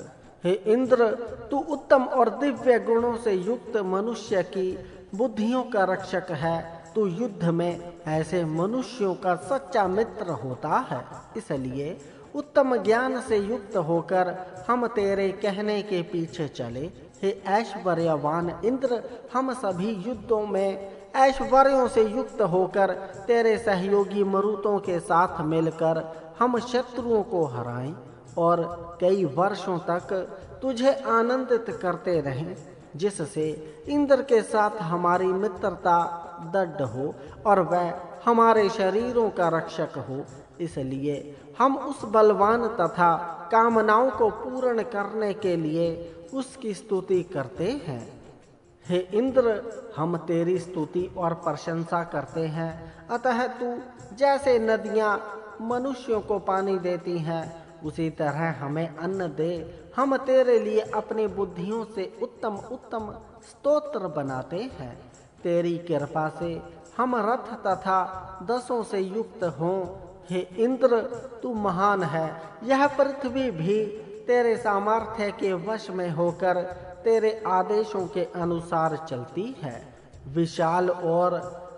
S1: हे इंद्र, तू उत्तम और दिव्य गुणों से युक्त मनुष्य की बुद्धियों का रक्षक है। तू युद्ध में ऐसे मनुष्यों का सच्चा मित्र होता है। इसलिए उत्तम ज्ञान से युक्त होकर हम तेरे कहने के पीछे चले। हे ऐश्वर्यवान इंद्र, हम सभी युद्धों में ऐश्वर्यों से युक्त होकर तेरे सहयोगी मरुतों के साथ मिलकर हम शत्रुओं को हराएं और कई वर्षों तक तुझे आनंदित करते रहें, जिससे इंद्र के साथ हमारी मित्रता दृढ़ हो और वह हमारे शरीरों का रक्षक हो। इसलिए हम उस बलवान तथा कामनाओं को पूर्ण करने के लिए उसकी स्तुति करते हैं। हे इंद्र, हम तेरी स्तुति और प्रशंसा करते हैं। अतः तू जैसे नदियां मनुष्यों को पानी देती हैं, उसी तरह हमें अन्न दे। हम तेरे लिए अपनी बुद्धियों से उत्तम उत्तम स्तोत्र बनाते हैं। तेरी कृपा से हम रथ तथा दसों से युक्त हों। हे इंद्र, तू महान है। यह पृथ्वी भी तेरे सामर्थ्य के वश में होकर तेरे आदेशों के अनुसार चलती है। विशाल और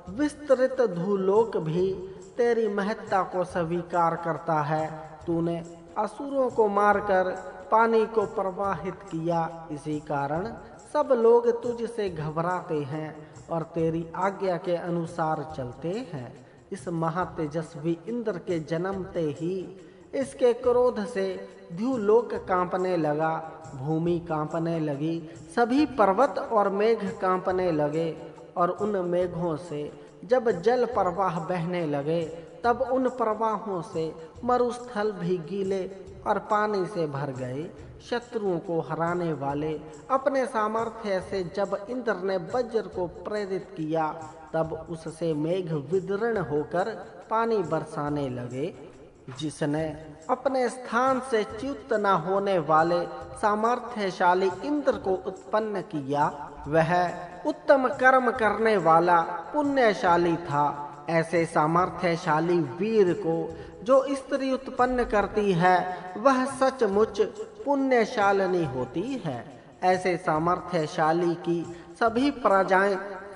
S1: विस्तृत भूलोक भी तेरी महत्ता को स्वीकार करता है। तूने असुरों को मारकर पानी को प्रवाहित किया, इसी कारण सब लोग तुझसे घबराते हैं और तेरी आज्ञा के अनुसार चलते हैं। इस महातेजस्वी इंद्र के जन्मते ही इसके क्रोध से द्युलोक कांपने लगा, भूमि कांपने लगी, सभी पर्वत और मेघ कांपने लगे। और उन मेघों से जब जल प्रवाह बहने लगे, तब उन प्रवाहों से मरुस्थल भी गीले और पानी से भर गए। शत्रुओं को हराने वाले अपने सामर्थ्य से जब इंद्र ने वज्र को प्रेरित किया, तब उससे मेघ विदीर्ण होकर पानी बरसाने लगे। जिसने अपने स्थान से च्युत न होने वाले सामर्थ्यशाली इंद्र को उत्पन्न किया, वह उत्तम कर्म करने वाला पुण्यशाली था। ऐसे सामर्थ्यशाली वीर को जो स्त्री उत्पन्न करती है, वह सचमुच पुण्यशालिनी होती है। ऐसे सामर्थ्यशाली की सभी प्रजाएं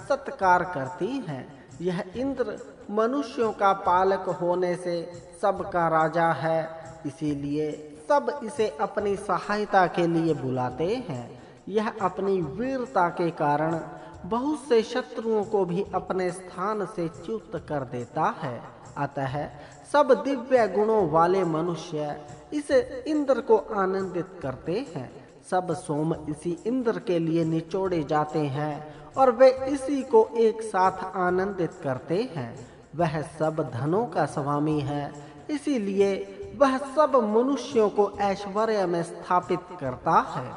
S1: सत्कार करती हैं। यह इंद्र मनुष्यों का पालक होने से सबका राजा है, इसीलिए सब इसे अपनी सहायता के लिए बुलाते हैं। यह अपनी वीरता के कारण बहुत से शत्रुओं को भी अपने स्थान से च्युत कर देता है। अतः सब दिव्य गुणों वाले मनुष्य इस इंद्र को आनंदित करते हैं। सब सोम इसी इंद्र के लिए निचोड़े जाते हैं और वे इसी को एक साथ आनंदित करते हैं। वह सब धनों का स्वामी है, इसीलिए वह सब मनुष्यों को ऐश्वर्य में स्थापित करता है।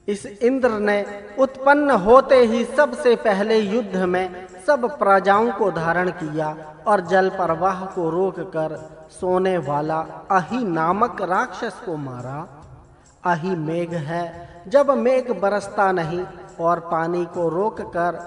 S1: इस इंद्र ने उत्पन्न होते ही सबसे पहले युद्ध में सब प्रजाओं को धारण किया और जल प्रवाह को रोककर सोने वाला अहि नामक राक्षस को मारा। अहि मेघ है। जब मेघ बरसता नहीं और पानी को रोककर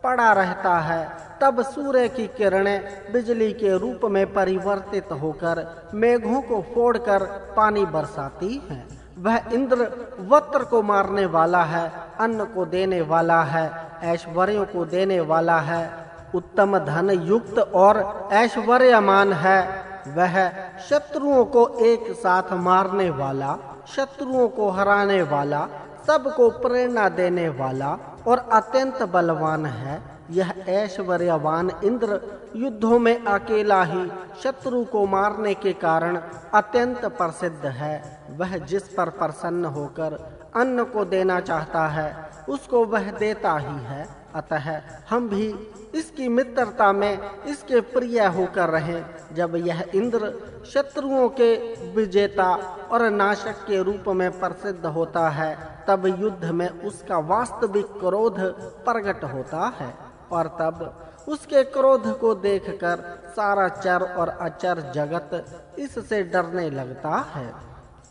S1: पड़ा रहता है, तब सूर्य की किरणें बिजली के रूप में परिवर्तित होकर मेघों को फोड़कर पानी बरसाती हैं। वह इंद्र वत्र को मारने वाला है, अन्न को देने वाला है, ऐश्वर्यों को देने वाला है, उत्तम धन युक्त और ऐश्वर्यमान है। वह शत्रुओं को एक साथ मारने वाला, शत्रुओं को हराने वाला, सबको प्रेरणा देने वाला और अत्यंत बलवान है। यह ऐश्वर्यवान इंद्र युद्धों में अकेला ही शत्रु को मारने के कारण अत्यंत प्रसिद्ध है। वह जिस पर प्रसन्न होकर अन्न को देना चाहता है, उसको वह देता ही है। अतः हम भी इसकी मित्रता में इसके प्रिय होकर रहें। जब यह इंद्र शत्रुओं के विजेता और नाशक के रूप में प्रसिद्ध होता है, तब युद्ध में उसका वास्तविक क्रोध प्रकट होता है और तब उसके क्रोध को देखकर सारा चर और अचर जगत इससे डरने लगता है।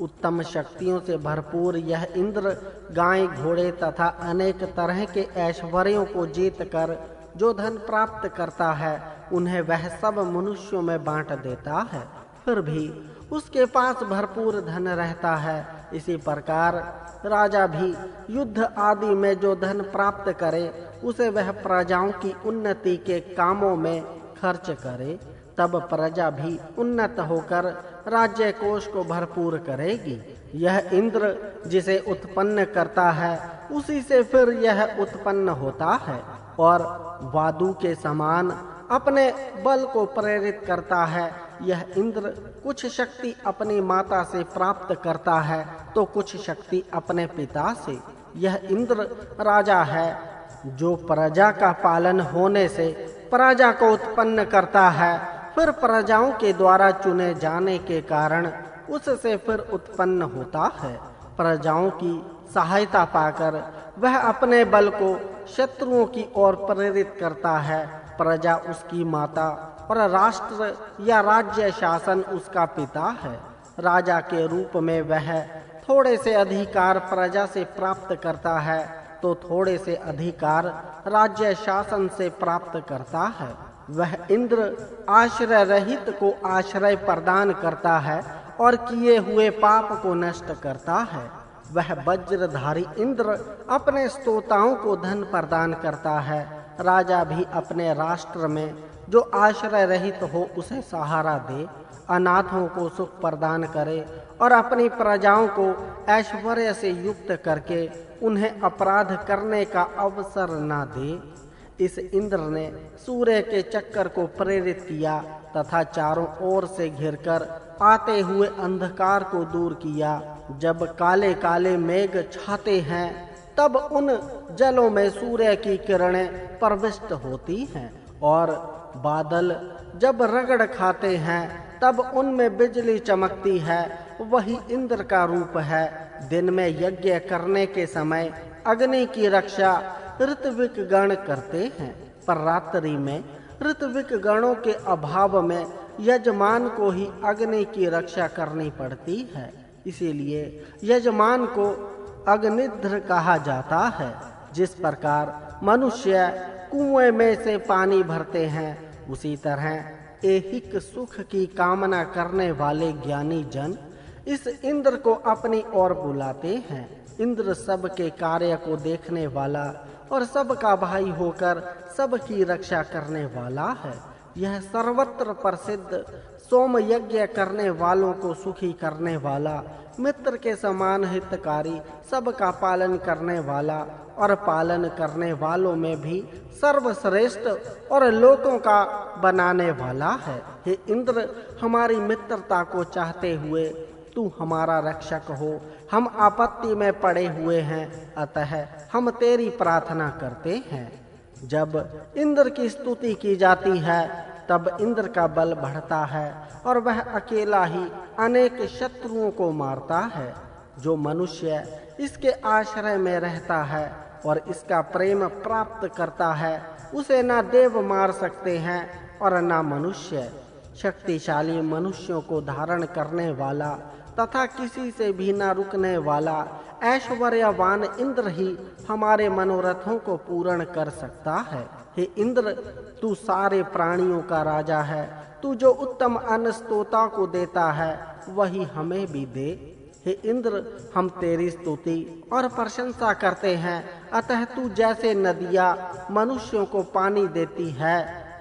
S1: उत्तम शक्तियों से भरपूर यह इंद्र गाय, घोड़े तथा अनेक तरह के ऐश्वर्यों को जीतकर जो धन प्राप्त करता है, उन्हें वह सब मनुष्यों में बांट देता है। फिर भी उसके पास भरपूर धन रहता है। इसी प्रकार राजा भी युद्ध आदि में जो धन प्राप्त करे, उसे वह प्रजाओं की उन्नति के कामों में खर्च करे। तब प्रजा भी उन्नत होकर राज्य कोष को भरपूर करेगी। यह इंद्र जिसे उत्पन्न करता है, उसी से फिर यह उत्पन्न होता है और वादु के समान अपने बल को प्रेरित करता है। यह इंद्र कुछ शक्ति अपनी माता से प्राप्त करता है तो कुछ शक्ति अपने पिता से। यह इंद्र राजा है जो प्रजा का पालन होने से प्रजा को उत्पन्न करता है, फिर प्रजाओं के द्वारा चुने जाने के कारण उससे फिर उत्पन्न होता है। प्रजाओं की सहायता पाकर वह अपने बल को शत्रुओं की ओर प्रेरित करता है। प्रजा उसकी माता और राष्ट्र या राज्य शासन उसका पिता है। राजा के रूप में वह थोड़े से अधिकार प्रजा से प्राप्त करता है तो थोड़े से अधिकार राज्य शासन से प्राप्त करता है। वह इंद्र आश्रय रहित को आश्रय प्रदान करता है और किए हुए पाप को नष्ट करता है। वह वज्रधारी इंद्र अपने स्तोताओं को धन प्रदान करता है। राजा भी अपने राष्ट्र में जो आश्रय रहित हो उसे सहारा दे, अनाथों को सुख प्रदान करे और अपनी प्रजाओं को ऐश्वर्य से युक्त करके उन्हें अपराध करने का अवसर न दे। इस इंद्र ने सूर्य के चक्कर को प्रेरित किया तथा चारों ओर से घिरकर आते हुए अंधकार को दूर किया। जब काले काले मेघ छाते हैं तब उन जलों में सूर्य की किरणें प्रविष्ट होती हैं और बादल जब रगड़ खाते हैं तब उनमें बिजली चमकती है। वही इंद्र का रूप है। दिन में यज्ञ करने के समय अग्नि की रक्षा ऋत्विक गण करते हैं, पर रात्रि में ऋत्विक गणों के अभाव में यजमान को ही अग्नि की रक्षा करनी पड़ती है। इसीलिए यजमान को अग्निध्र कहा जाता है। जिस प्रकार मनुष्य कुएं में से पानी भरते हैं, उसी तरह ऐहिक सुख की कामना करने वाले ज्ञानी जन इस इंद्र को अपनी ओर बुलाते हैं। इंद्र सबके कार्य को देखने वाला और सबका भाई होकर सबकी रक्षा करने वाला है। यह सर्वत्र प्रसिद्ध सोम यज्ञ करने वालों को सुखी करने वाला, मित्र के समान हितकारी, सबका पालन करने वाला और पालन करने वालों में भी सर्वश्रेष्ठ और लोगों का बनाने वाला है। हे इंद्र, हमारी मित्रता को चाहते हुए तू हमारा रक्षक हो। हम आपत्ति में पड़े हुए हैं, अतः हम तेरी प्रार्थना करते हैं। जब इंद्र की स्तुति की जाती है तब इंद्र का बल बढ़ता है और वह अकेला ही अनेक शत्रुओं को मारता है। जो मनुष्य इसके आश्रय में रहता है और इसका प्रेम प्राप्त करता है, उसे ना देव मार सकते हैं और ना मनुष्य। शक्तिशाली मनुष्यों को धारण करने वाला तथा किसी से भी न रुकने वाला ऐश्वर्यवान इंद्र ही हमारे मनोरथों को पूर्ण कर सकता है। हे इंद्र, तू सारे प्राणियों का राजा है। तू जो उत्तम अन्न स्तोता को देता है वही हमें भी दे। हे इंद्र, हम तेरी स्तुति और प्रशंसा करते हैं। अतः तू जैसे नदियाँ मनुष्यों को पानी देती है,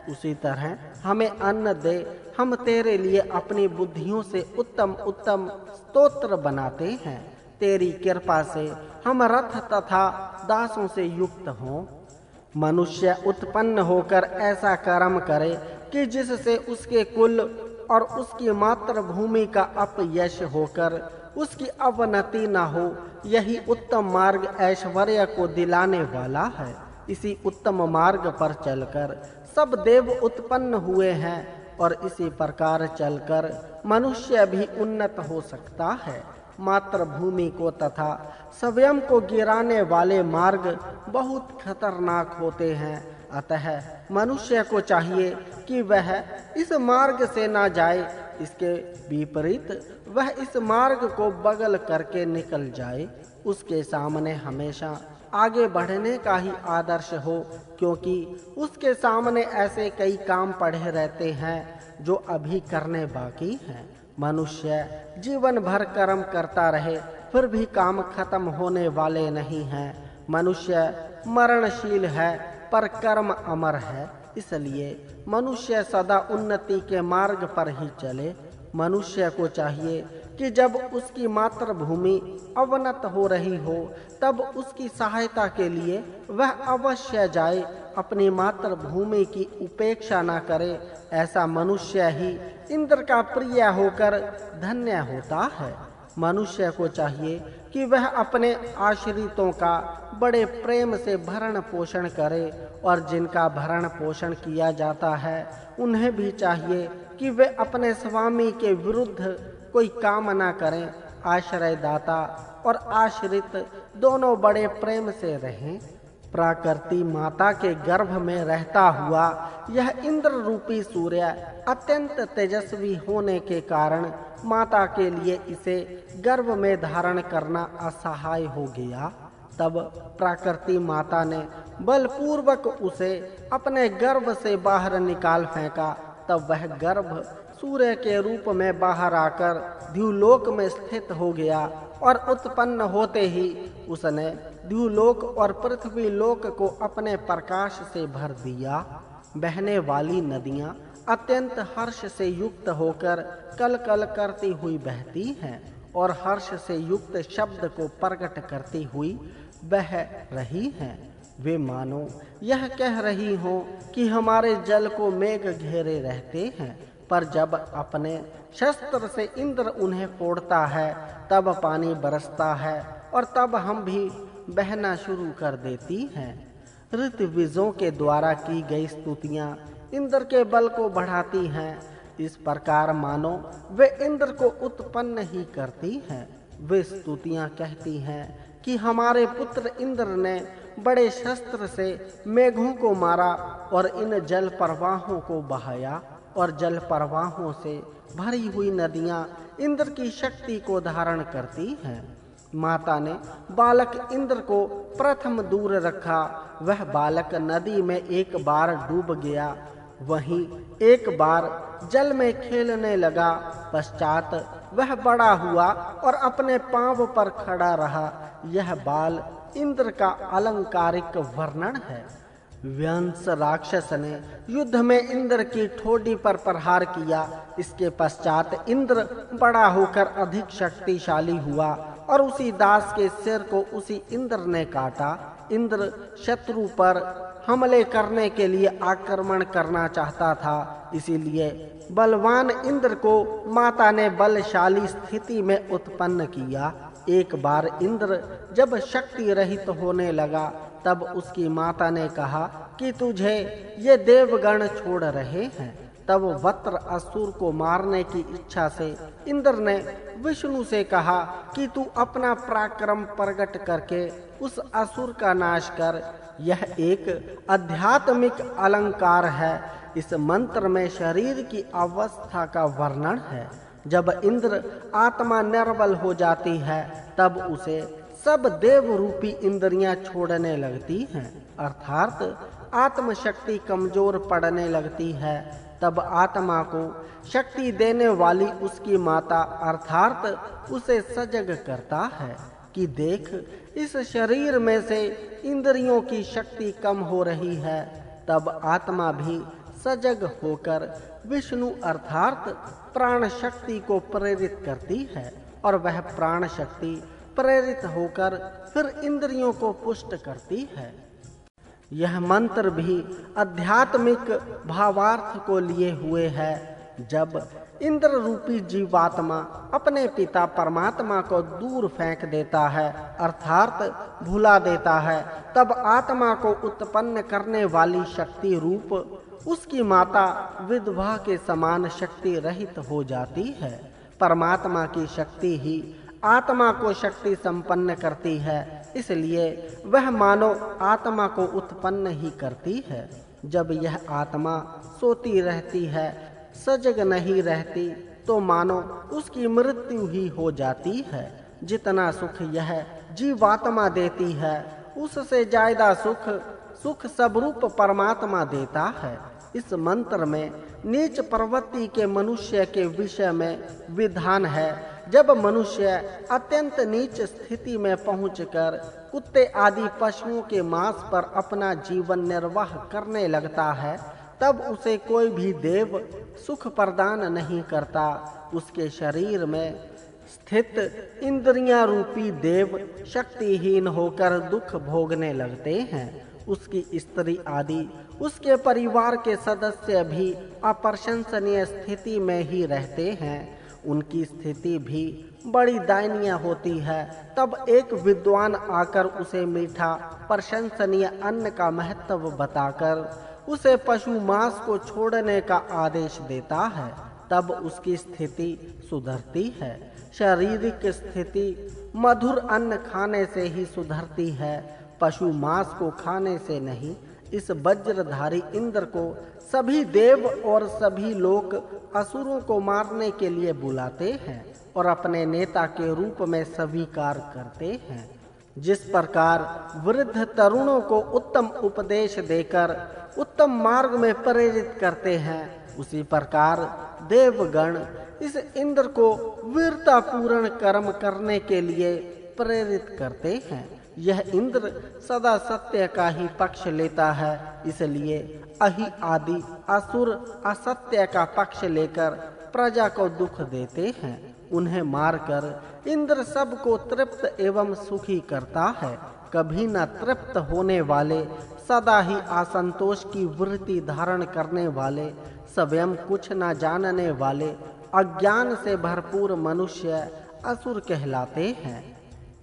S1: उसी तरह हमें अन्न दे। हम तेरे लिए अपनी बुद्धियों से उत्तम उत्तम स्तोत्र बनाते हैं। तेरी कृपा से हम रथ तथा दासों से युक्त हों। मनुष्य उत्पन्न होकर ऐसा कर्म करे कि जिससे उसके कुल और उसकी मातृभूमि का अपयश होकर उसकी अवनति न हो। यही उत्तम मार्ग ऐश्वर्य को दिलाने वाला है। इसी उत्तम मार्ग पर चलकर सब देव उत्पन्न हुए हैं और इसी प्रकार चलकर मनुष्य भी उन्नत हो सकता है। मातृभूमि को तथा स्वयं को गिराने वाले मार्ग बहुत खतरनाक होते हैं। अतः मनुष्य को चाहिए कि वह इस मार्ग से ना जाए, इसके विपरीत वह इस मार्ग को बगल करके निकल जाए। उसके सामने हमेशा आगे बढ़ने का ही आदर्श हो, क्योंकि उसके सामने ऐसे कई काम पड़े रहते हैं जो अभी करने बाकी हैं। मनुष्य जीवन भर कर्म करता रहे फिर भी काम खत्म होने वाले नहीं हैं। मनुष्य मरणशील है पर कर्म अमर है। इसलिए मनुष्य सदा उन्नति के मार्ग पर ही चले। मनुष्य को चाहिए कि जब उसकी मातृभूमि अवनत हो रही हो तब उसकी सहायता के लिए वह अवश्य जाए, अपनी मातृभूमि की उपेक्षा न करे। ऐसा मनुष्य ही इंद्र का प्रिय होकर धन्य होता है। मनुष्य को चाहिए कि वह अपने आश्रितों का बड़े प्रेम से भरण पोषण करे और जिनका भरण पोषण किया जाता है उन्हें भी चाहिए कि वे अपने स्वामी के विरुद्ध कोई काम न करें। आश्रयदाता और आश्रित दोनों बड़े प्रेम से रहें। प्राकृति माता के गर्भ में रहता हुआ यह इंद्र रूपी सूर्य अत्यंत तेजस्वी होने के कारण माता के लिए इसे गर्भ में धारण करना असहाय हो गया। तब प्राकृति माता ने बलपूर्वक उसे अपने गर्भ से बाहर निकाल फेंका। तब वह गर्भ सूर्य के रूप में बाहर आकर द्युलोक में स्थित हो गया और उत्पन्न होते ही उसने द्युलोक और पृथ्वी लोक को अपने प्रकाश से भर दिया। बहने वाली नदियां अत्यंत हर्ष से युक्त होकर कल कल करती हुई बहती हैं और हर्ष से युक्त शब्द को प्रकट करती हुई बह रही हैं। वे मानो यह कह रही हों कि हमारे जल को मेघ घेरे रहते हैं, पर जब अपने शस्त्र से इंद्र उन्हें फोड़ता है तब पानी बरसता है और तब हम भी बहना शुरू कर देती हैं। ऋतविजों के द्वारा की गई स्तुतियां इंद्र के बल को बढ़ाती हैं। इस प्रकार मानो वे इंद्र को उत्पन्न ही करती हैं। वे स्तुतियां कहती हैं कि हमारे पुत्र इंद्र ने बड़े शस्त्र से मेघों को मारा और इन जल प्रवाहों को बहाया, और जल प्रवाहों से भरी हुई नदियां इंद्र की शक्ति को धारण करती हैं। माता ने बालक इंद्र को प्रथम दूर रखा। वह बालक नदी में एक बार डूब गया, वहीं एक बार जल में खेलने लगा। पश्चात वह बड़ा हुआ और अपने पांव पर खड़ा रहा। यह बाल इंद्र का अलंकारिक वर्णन है। व्यंस राक्षस ने युद्ध में इंद्र की ठोडी पर प्रहार किया। इसके पश्चात इंद्र बड़ा होकर अधिक शक्तिशाली हुआ और उसी दास के सिर को उसी इंद्र ने काटा। इंद्र शत्रु पर हमले करने के लिए आक्रमण करना चाहता था, इसीलिए बलवान इंद्र को माता ने बलशाली स्थिति में उत्पन्न किया। एक बार इंद्र जब शक्ति रहित होने लगा तब उसकी माता ने कहा कि तुझे ये देवगण छोड़ रहे हैं। तब वत्र असुर को मारने की इच्छा से इंद्र ने विष्णु से कहा कि तू अपना पराक्रम प्रकट करके उस असुर का नाश कर। यह एक आध्यात्मिक अलंकार है। इस मंत्र में शरीर की अवस्था का वर्णन है। जब इंद्र आत्मा निर्बल हो जाती है तब उसे सब देव रूपी इंद्रियां छोड़ने लगती हैं, अर्थात आत्मशक्ति कमजोर पड़ने लगती है। तब आत्मा को शक्ति देने वाली उसकी माता अर्थात उसे सजग करता है कि देख, इस शरीर में से इंद्रियों की शक्ति कम हो रही है। तब आत्मा भी सजग होकर विष्णु अर्थात प्राण शक्ति को प्रेरित करती है और वह प्राण शक्ति प्रेरित होकर फिर इंद्रियों को पुष्ट करती है। यह मंत्र भी आध्यात्मिक भावार्थ को लिए हुए है। जब इंद्र रूपी जीवात्मा अपने पिता परमात्मा को दूर फेंक देता है अर्थात भुला देता है, तब आत्मा को उत्पन्न करने वाली शक्ति रूप उसकी माता विधवा के समान शक्ति रहित हो जाती है। परमात्मा की शक्ति ही आत्मा को शक्ति संपन्न करती है, इसलिए वह मानो आत्मा को उत्पन्न ही करती है। जब यह आत्मा सोती रहती है, सजग नहीं रहती, तो मानो उसकी मृत्यु ही हो जाती है। जितना सुख यह जीवात्मा देती है उससे ज्यादा सुख स्वरूप परमात्मा देता है। इस मंत्र में नीच प्रवृत्ति के मनुष्य के विषय में विधान है। जब मनुष्य अत्यंत नीच स्थिति में पहुंचकर कुत्ते आदि पशुओं के मांस पर अपना जीवन निर्वाह करने लगता है, तब उसे कोई भी देव सुख प्रदान नहीं करता। उसके शरीर में स्थित इंद्रियां रूपी देव शक्तिहीन होकर दुख भोगने लगते हैं। उसकी स्त्री आदि उसके परिवार के सदस्य भी अप्रशंसनीय स्थिति में ही रहते हैं। उनकी स्थिति भी बड़ी दयनीय होती है। तब एक विद्वान आकर उसे मीठा प्रशंसनीय अन्न का महत्व बताकर उसे पशु मांस को छोड़ने का आदेश देता है। तब उसकी स्थिति सुधरती है। शारीरिक स्थिति मधुर अन्न खाने से ही सुधरती है, पशु मांस को खाने से नहीं। इस वज्रधारी इंद्र को सभी देव और सभी लोग असुरों को मारने के लिए बुलाते हैं और अपने नेता के रूप में स्वीकार करते हैं। जिस प्रकार वृद्ध तरुणों को उत्तम उपदेश देकर उत्तम मार्ग में प्रेरित करते हैं, उसी प्रकार देवगण इस इंद्र को वीरता पूर्ण कर्म करने के लिए प्रेरित करते हैं। यह इंद्र सदा सत्य का ही पक्ष लेता है, इसलिए अहि आदि असुर असत्य का पक्ष लेकर प्रजा को दुख देते हैं। उन्हें मारकर इंद्र सबको तृप्त एवं सुखी करता है। कभी न तृप्त होने वाले, सदा ही असंतोष की वृत्ति धारण करने वाले, स्वयं कुछ न जानने वाले, अज्ञान से भरपूर मनुष्य असुर कहलाते हैं।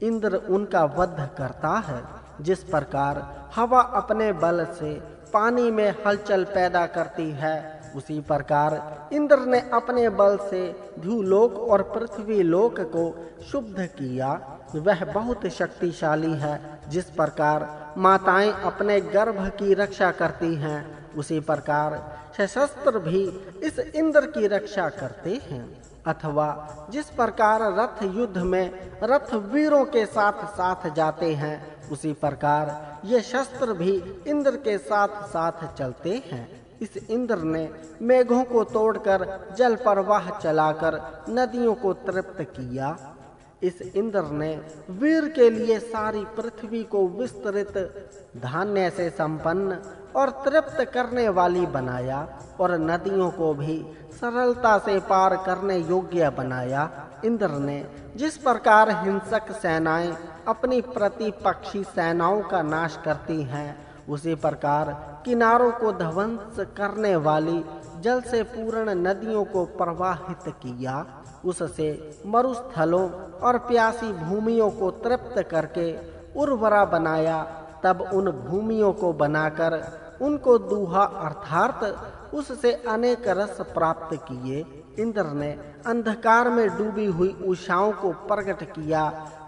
S1: इंद्र उनका वध करता है। जिस प्रकार हवा अपने बल से पानी में हलचल पैदा करती है, उसी प्रकार इंद्र ने अपने बल से भूलोक और पृथ्वी लोक को शुद्ध किया। वह बहुत शक्तिशाली है। जिस प्रकार माताएं अपने गर्भ की रक्षा करती हैं, उसी प्रकार सशस्त्र भी इस इंद्र की रक्षा करते हैं। अथवा जिस प्रकार रथ युद्ध में रथ वीरों के साथ साथ जाते हैं, उसी प्रकार ये शस्त्र भी इंद्र के साथ साथ चलते हैं। इस इंद्र ने मेघों को तोड़कर जल प्रवाह चलाकर नदियों को तृप्त किया। इस इंद्र ने वीर के लिए सारी पृथ्वी को विस्तृत धान्य से संपन्न और तृप्त करने वाली बनाया और नदियों को भी सरलता से पार करने योग्य बनाया। इंद्र ने जिस प्रकार हिंसक सेनाएं अपनी प्रतिपक्षी सेनाओं का नाश करती हैं, उसी प्रकार किनारों को ध्वंस करने वाली जल से पूर्ण नदियों को प्रवाहित किया। उससे मरुस्थलों और प्यासी भूमियों को तृप्त करके उर्वरा बनाया। तब उन भूमियों को बनाकर उनको दूहा अर्थात उससे अनेक रस प्राप्त किए। इंद्र ने अंधकार में डूबी हुई उषाओं को प्रकट किया।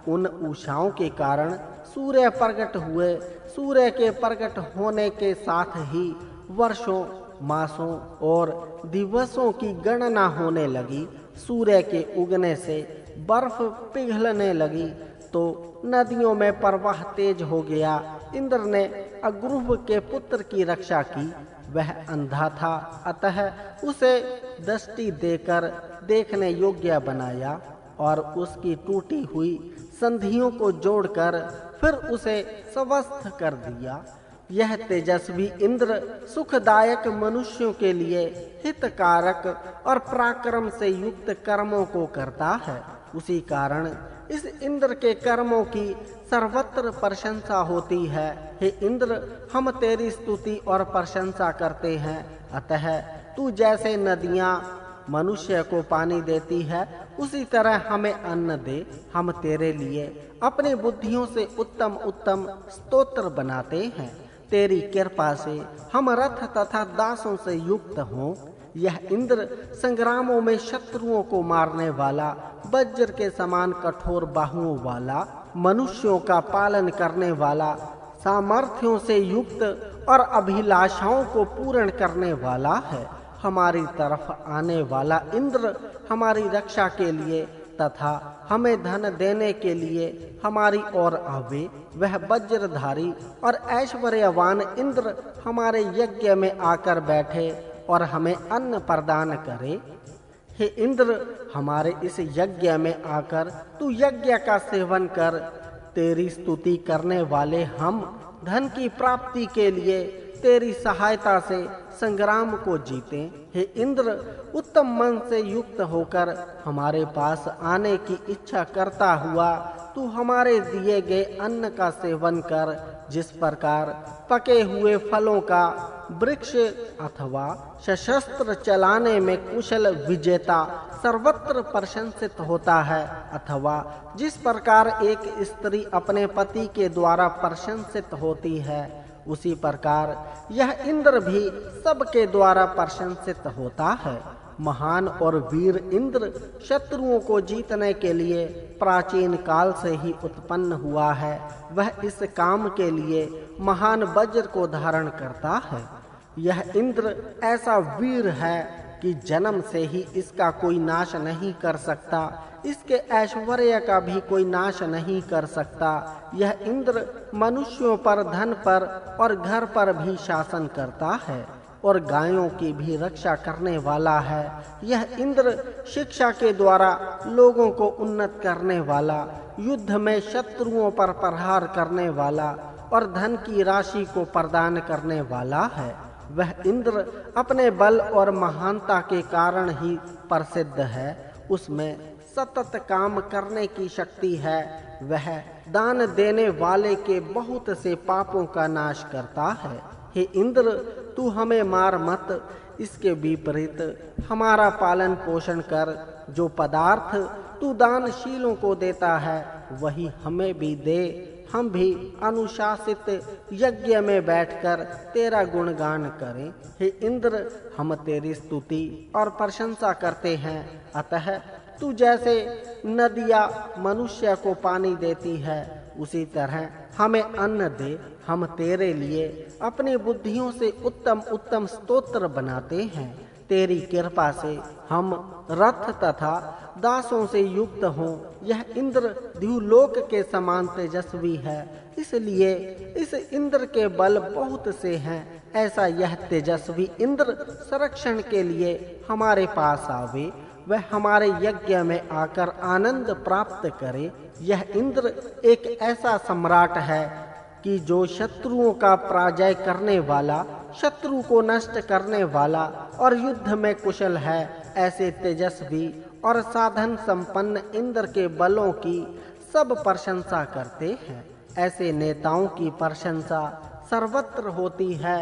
S1: उन उषाओं के कारण सूर्य प्रकट हुए। सूर्य के प्रकट होने के साथ ही वर्षों, मासों और दिवसों की गणना होने लगी। सूर्य के उगने से बर्फ पिघलने लगी तो नदियों में प्रवाह तेज हो गया। इंद्र ने अग्रुव के पुत्र की रक्षा की। वह अंधा था, अतः उसे दृष्टि देकर देखने योग्य बनाया और उसकी टूटी हुई संधियों को जोड़कर फिर उसे स्वस्थ कर दिया। यह तेजस्वी इंद्र सुखदायक मनुष्यों के लिए हितकारक और पराक्रम से युक्त कर्मों को करता है। उसी कारण इस इंद्र के कर्मों की सर्वत्र प्रशंसा होती है। हे इंद्र, हम तेरी स्तुति और प्रशंसा करते हैं। अतः तू जैसे नदियाँ मनुष्य को पानी देती है, उसी तरह हमें अन्न दे। हम तेरे लिए अपनी बुद्धियों से उत्तम उत्तम स्तोत्र बनाते हैं। तेरी कृपा से हम रथ तथा दासों से युक्त हों। यह इंद्र संग्रामों में शत्रुओं को मारने वाला, वज्र के समान कठोर बाहुओं वाला, मनुष्यों का पालन करने वाला, सामर्थ्यों से युक्त और अभिलाषाओं को पूर्ण करने वाला है। हमारी तरफ आने वाला इंद्र हमारी रक्षा के लिए तथा हमें धन देने के लिए हमारी ओर आवे। वह वज्रधारी और ऐश्वर्यवान इंद्र हमारे यज्ञ में आकर बैठे और हमें अन्न प्रदान करे। हे इंद्र, हमारे इस यज्ञ में आकर तू यज्ञ का सेवन कर। तेरी स्तुति करने वाले हम धन की प्राप्ति के लिए तेरी सहायता से संग्राम को जीतें। हे इंद्र, उत्तम मन से युक्त होकर हमारे पास आने की इच्छा करता हुआ तू हमारे दिए गए अन्न का सेवन कर। जिस प्रकार पके हुए फलों का वृक्ष अथवा सशस्त्र चलाने में कुशल विजेता सर्वत्र प्रशंसित होता है, अथवा जिस प्रकार एक स्त्री अपने पति के द्वारा प्रशंसित होती है, उसी प्रकार यह इंद्र भी सबके द्वारा प्रशंसित होता है। महान और वीर इंद्र शत्रुओं को जीतने के लिए प्राचीन काल से ही उत्पन्न हुआ है। वह इस काम के लिए महान वज्र को धारण करता है। यह इंद्र ऐसा वीर है कि जन्म से ही इसका कोई नाश नहीं कर सकता। इसके ऐश्वर्य का भी कोई नाश नहीं कर सकता। यह इंद्र मनुष्यों पर, धन पर और घर पर भी शासन करता है। और गायों की भी रक्षा करने वाला है। यह इंद्र शिक्षा के द्वारा लोगों को उन्नत करने वाला, युद्ध में शत्रुओं पर प्रहार करने वाला और धन की राशि को प्रदान करने वाला है। वह इंद्र अपने बल और महानता के कारण ही प्रसिद्ध है। उसमें सतत काम करने की शक्ति है। वह दान देने वाले के बहुत से पापों का नाश करता है। हे इंद्र, तू हमें मार मत, इसके विपरीत हमारा पालन पोषण कर। जो पदार्थ तू दानशीलों को देता है वही हमें भी दे। हम भी अनुशासित यज्ञ में बैठकर तेरा गुणगान करें। हे इंद्र, हम तेरी स्तुति और प्रशंसा करते हैं। अतः तू जैसे नदियाँ मनुष्य को पानी देती है, उसी तरह हमें अन्न दे। हम तेरे लिए अपनी बुद्धियों से उत्तम उत्तम स्तोत्र बनाते हैं। तेरी कृपा से हम रथ तथा दासों से युक्त हों। यह इंद्र द्युलोक के समान तेजस्वी है, इसलिए इस इंद्र के बल बहुत से हैं। ऐसा यह तेजस्वी इंद्र संरक्षण के लिए हमारे पास आवे, वह हमारे यज्ञ में आकर आनंद प्राप्त करे। यह इंद्र एक ऐसा सम्राट है कि जो शत्रुओं का पराजय करने वाला, शत्रु को नष्ट करने वाला और युद्ध में कुशल है। ऐसे तेजस्वी और साधन संपन्न इंद्र के बलों की सब प्रशंसा करते हैं। ऐसे नेताओं की प्रशंसा सर्वत्र होती है।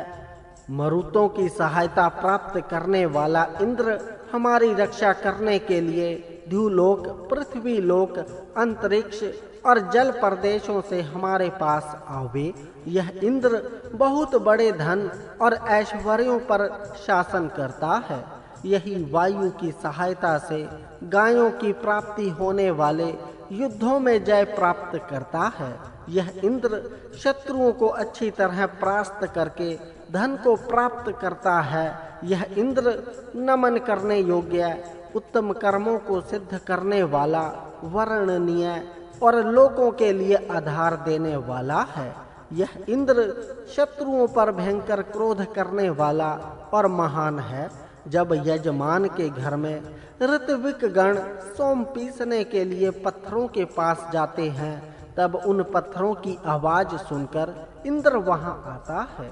S1: मरुतों की सहायता प्राप्त करने वाला इंद्र हमारी रक्षा करने के लिए द्युलोक, पृथ्वी लोक, अंतरिक्ष और जल प्रदेशों से हमारे पास आवे। यह इंद्र बहुत बड़े धन और ऐश्वर्यों पर शासन करता है। यही वायु की सहायता से गायों की प्राप्ति होने वाले युद्धों में जय प्राप्त करता है। यह इंद्र शत्रुओं को अच्छी तरह परास्त करके धन को प्राप्त करता है। यह इंद्र नमन करने योग्य, उत्तम कर्मों को सिद्ध करने वाला, वर्णनीय और लोगों के लिए आधार देने वाला है। यह इंद्र शत्रुओं पर भयंकर क्रोध करने वाला और महान है। जब यजमान के घर में ऋत्विक गण सोम पीसने के लिए पत्थरों के पास जाते हैं, तब उन पत्थरों की आवाज सुनकर इंद्र वहां आता है।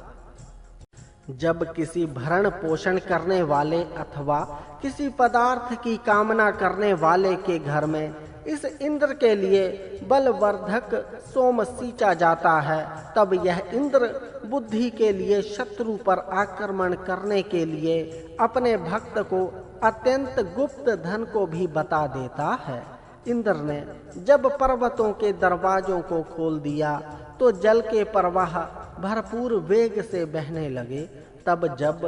S1: जब किसी भरण पोषण करने वाले अथवा किसी पदार्थ की कामना करने वाले के घर में इस इंद्र के लिए बलवर्धक सोम सींचा जाता है, तब यह इंद्र बुद्धि के लिए शत्रु पर आक्रमण करने के लिए अपने भक्त को अत्यंत गुप्त धन को भी बता देता है। इंद्र ने जब पर्वतों के दरवाजों को खोल दिया तो जल के प्रवाह भरपूर वेग से बहने लगे। तब जब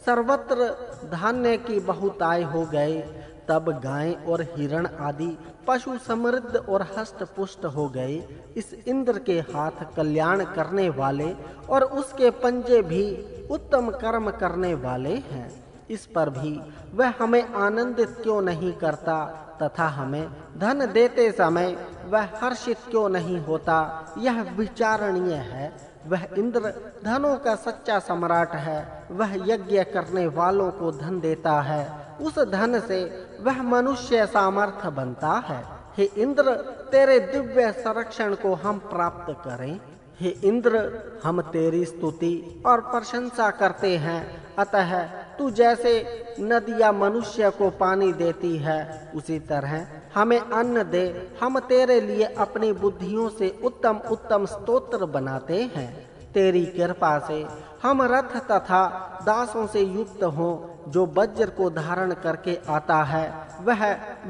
S1: सर्वत्र धान्य की बहुतायत हो गए, तब गाय और हिरण आदि पशु समृद्ध और हष्ट पुष्ट हो गए। इस इंद्र के हाथ कल्याण करने वाले और उसके पंजे भी उत्तम कर्म करने वाले हैं। इस पर भी वह हमें आनंदित क्यों नहीं करता तथा हमें धन देते समय वह हर्षित क्यों नहीं होता, यह विचारणीय है। वह इंद्र धनों का सच्चा सम्राट है। वह यज्ञ करने वालों को धन देता है, उस धन से वह मनुष्य सामर्थ्य बनता है। हे इंद्र, तेरे दिव्य संरक्षण को हम प्राप्त करें। हे इंद्र, हम तेरी स्तुति और प्रशंसा करते हैं। अतः तू जैसे नदियाँ मनुष्य को पानी देती है, उसी तरह हमें अन्न दे। हम तेरे लिए अपनी बुद्धियों से उत्तम उत्तम स्तोत्र बनाते हैं। तेरी कृपा से हम रथ तथा दासों से युक्त हों। जो वज्र को धारण करके आता है वह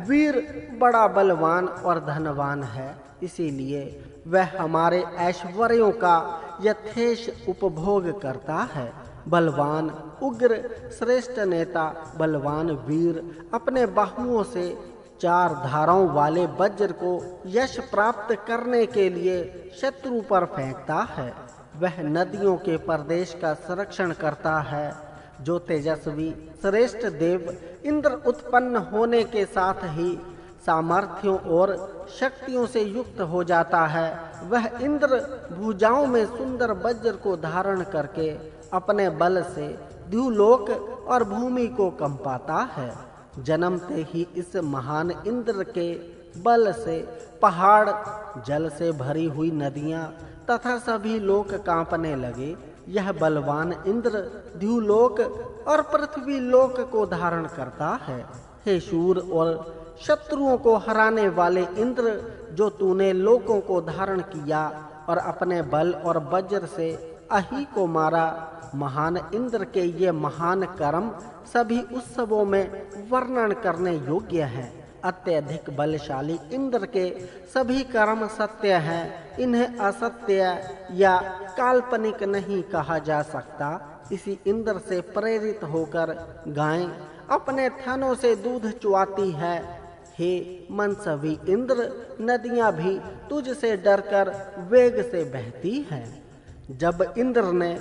S1: वीर बड़ा बलवान और धनवान है, इसीलिए वह हमारे ऐश्वर्यों का यथेश उपभोग करता है। बलवान उग्र श्रेष्ठ नेता, बलवान वीर अपने बाहुओं से 4 धारों वाले वज्र को यश प्राप्त करने के लिए शत्रु पर फेंकता है। वह नदियों के प्रदेश का संरक्षण करता है। जो तेजस्वी श्रेष्ठ देव इंद्र उत्पन्न होने के साथ ही सामर्थ्यों और शक्तियों से युक्त हो जाता है, वह इंद्र भुजाओं में सुंदर वज्र को धारण करके अपने बल से द्युलोक और भूमि को कंपाता है। जन्मते ही इस महान इंद्र के बल से पहाड़, जल से भरी हुई नदियां तथा सभी लोक कांपने लगे। यह बलवान इंद्र द्युलोक और पृथ्वी लोक को धारण करता है। हे शूर और शत्रुओं को हराने वाले इंद्र, जो तूने लोकों को धारण किया और अपने बल और वज्र से अहि को मारा, महान इंद्र के ये महान कर्म सभी उत्सवों में वर्णन करने योग्य हैं। अत्यधिक बलशाली इंद्र के सभी कर्म सत्य हैं। इन्हें असत्य या काल्पनिक नहीं कहा जा सकता। इसी इंद्र से प्रेरित होकर गाय अपने थनों से दूध चुआती है। हे मनसवी इंद्र, नदियां भी तुझसे डरकर वेग से बहती हैं। जब इंद्र ने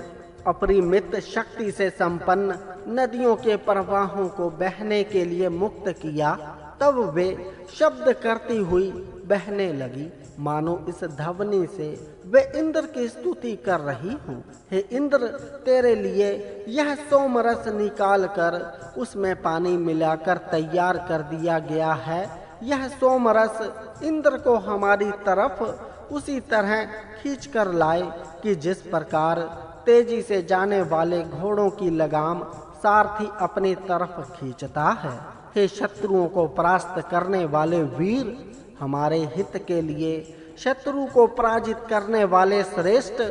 S1: अपरिमित शक्ति से संपन्न नदियों के प्रवाहों को बहने के लिए मुक्त किया, तब वे शब्द करती हुई बहने लगी, मानो इस ध्वनि से वे इंद्र की स्तुति कर रही हूँ। हे इंद्र, तेरे लिए यह सोमरस निकाल कर उसमें पानी मिलाकर तैयार कर दिया गया है। यह सोमरस इंद्र को हमारी तरफ उसी तरह खींच कर लाए कि जिस प्रकार तेजी से जाने वाले घोड़ों की लगाम सारथी अपनी तरफ खींचता है। हे शत्रुओं को परास्त करने वाले वीर, हमारे हित के लिए शत्रु को पराजित करने वाले श्रेष्ठ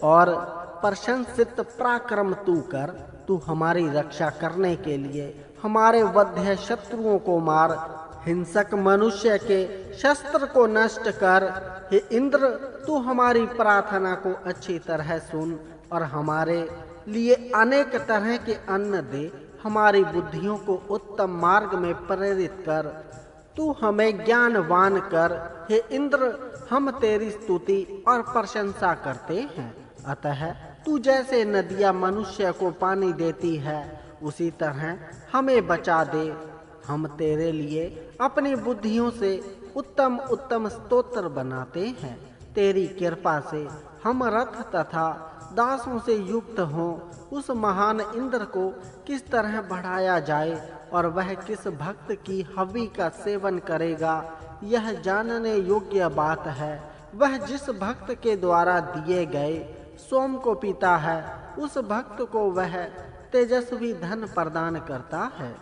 S1: और प्रशंसित पराक्रम तू कर। तू हमारी रक्षा करने के लिए हमारे वध्य शत्रुओं को मार, हिंसक मनुष्य के शस्त्र को नष्ट कर। हे इंद्र, तू हमारी प्रार्थना को अच्छी तरह सुन और हमारे लिए अनेक तरह के अन्न दे। हमारी बुद्धियों को उत्तम मार्ग में प्रेरित कर। तू हमें ज्ञानवान कर। हे इंद्र, हम तेरी स्तुति और प्रशंसा करते हैं। अतः तू जैसे नदियां मनुष्य को पानी देती है, उसी तरह हमें बचा दे। हम तेरे लिए अपनी बुद्धियों से उत्तम उत्तम स्तोत्र बनाते हैं। तेरी कृपा से हम रथ तथा दासों से युक्त हों। उस महान इंद्र को किस तरह बढ़ाया जाए और वह किस भक्त की हवि का सेवन करेगा, यह जानने योग्य बात है। वह जिस भक्त के द्वारा दिए गए सोम को पीता है, उस भक्त को वह तेजस्वी धन प्रदान करता है।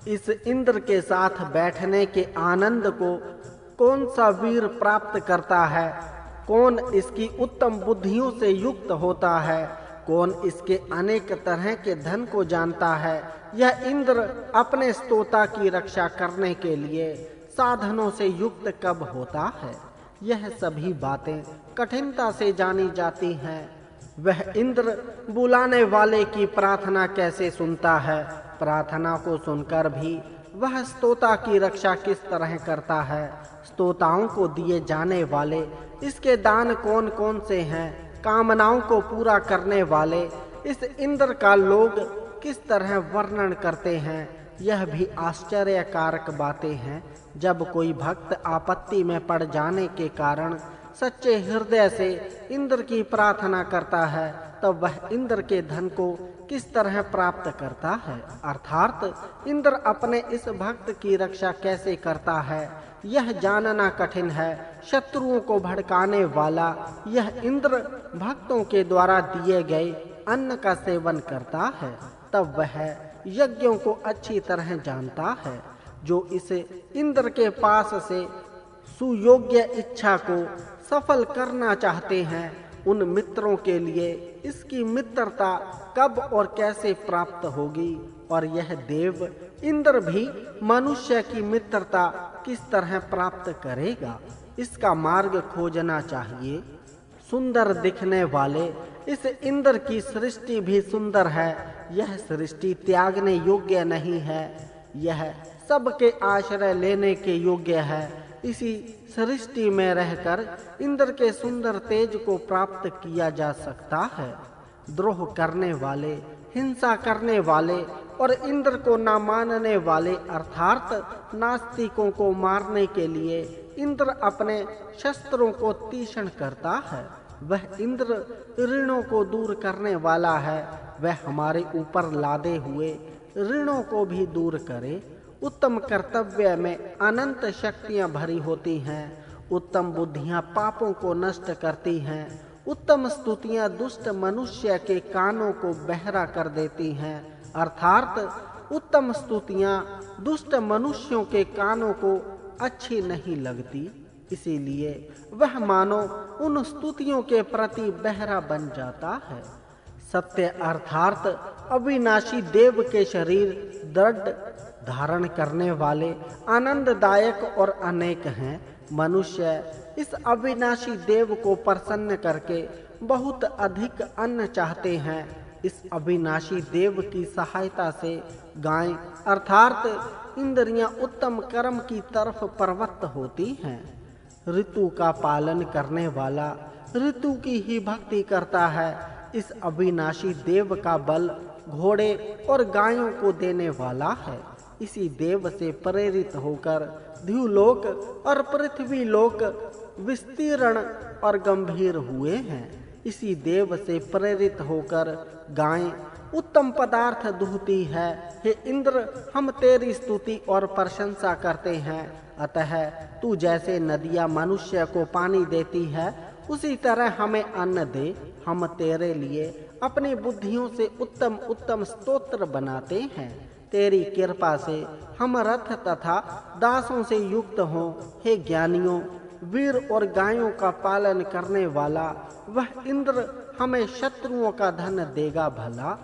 S1: इस इंद्र के साथ बैठने के आनंद को कौन सा वीर प्राप्त करता है? कौन इसकी उत्तम बुद्धियों से युक्त होता है? कौन इसके अनेक तरह के धन को जानता है? यह इंद्र अपने स्तोता की रक्षा करने के लिए साधनों से युक्त कब होता है? यह सभी बातें कठिनता से जानी जाती हैं। वह इंद्र बुलाने वाले की प्रार्थना कैसे सुनता है? प्रार्थना को सुनकर भी वह स्तोता की रक्षा किस तरह करता है? स्तोताओं को दिए जाने वाले इसके दान कौन कौन से हैं? कामनाओं को पूरा करने वाले इस इंद्र का लोग किस तरह वर्णन करते हैं? यह भी आश्चर्यकारक बातें हैं। जब कोई भक्त आपत्ति में पड़ जाने के कारण सच्चे हृदय से इंद्र की प्रार्थना करता है, तब वह इंद्र के धन को किस तरह प्राप्त करता है? अर्थात इंद्र अपने इस भक्त की रक्षा कैसे करता है, यह जानना कठिन है। शत्रुओं को भड़काने वाला यह इंद्र भक्तों के द्वारा दिए गए अन्न का सेवन करता है, तब वह यज्ञों को अच्छी तरह जानता है। जो इस इंद्र के पास से सुयोग्य इच्छा को सफल करना चाहते हैं, उन मित्रों के लिए इसकी मित्रता कब और कैसे प्राप्त होगी? और यह देव इंद्र भी मनुष्य की मित्रता किस तरह प्राप्त करेगा? इसका मार्ग खोजना चाहिए। सुंदर दिखने वाले इस इंद्र की सृष्टि भी सुंदर है। यह सृष्टि त्यागने योग्य नहीं है। यह सबके आश्रय लेने के योग्य है। इसी सृष्टि में रहकर इंद्र के सुंदर तेज को प्राप्त किया जा सकता है। द्रोह करने वाले, हिंसा करने वाले और इंद्र को न मानने वाले अर्थात नास्तिकों को मारने के लिए इंद्र अपने शस्त्रों को तीक्ष्ण करता है। वह इंद्र ऋणों को दूर करने वाला है। वह हमारे ऊपर लादे हुए ऋणों को भी दूर करे। उत्तम कर्तव्य में अनंत शक्तियां भरी होती हैं। उत्तम बुद्धियां पापों को नष्ट करती हैं। उत्तम स्तुतियां दुष्ट मनुष्य के कानों को बहरा कर देती हैं। अर्थात उत्तम स्तुतियां दुष्ट मनुष्यों के कानों को अच्छी नहीं लगती, इसीलिए वह मानो उन स्तुतियों के प्रति बहरा बन जाता है। सत्य अर्थात अविनाशी देव के शरीर दृढ़ धारण करने वाले आनंददायक और अनेक हैं। मनुष्य इस अविनाशी देव को प्रसन्न करके बहुत अधिक अन्न चाहते हैं। इस अविनाशी देव की सहायता से गायें अर्थात इंद्रियां उत्तम कर्म की तरफ प्रवृत्त होती हैं। ऋतु का पालन करने वाला ऋतु की ही भक्ति करता है। इस अविनाशी देव का बल घोड़े और गायों को देने वाला है। इसी देव से प्रेरित होकर द्युलोक और पृथ्वी लोक विस्तीर्ण और गंभीर हुए हैं। इसी देव से प्रेरित होकर गायें उत्तम पदार्थ दूहती है। हे इंद्र, हम तेरी स्तुति और प्रशंसा करते हैं। अतः तू जैसे नदियां मनुष्य को पानी देती है, उसी तरह हमें अन्न दे। हम तेरे लिए अपनी बुद्धियों से उत्तम उत्तम स्तोत्र बनाते हैं। तेरी कृपा से हम रथ तथा दासों से युक्त हों। हे ज्ञानियों, वीर और गायों का पालन करने वाला वह इंद्र हमें शत्रुओं का धन देगा भला?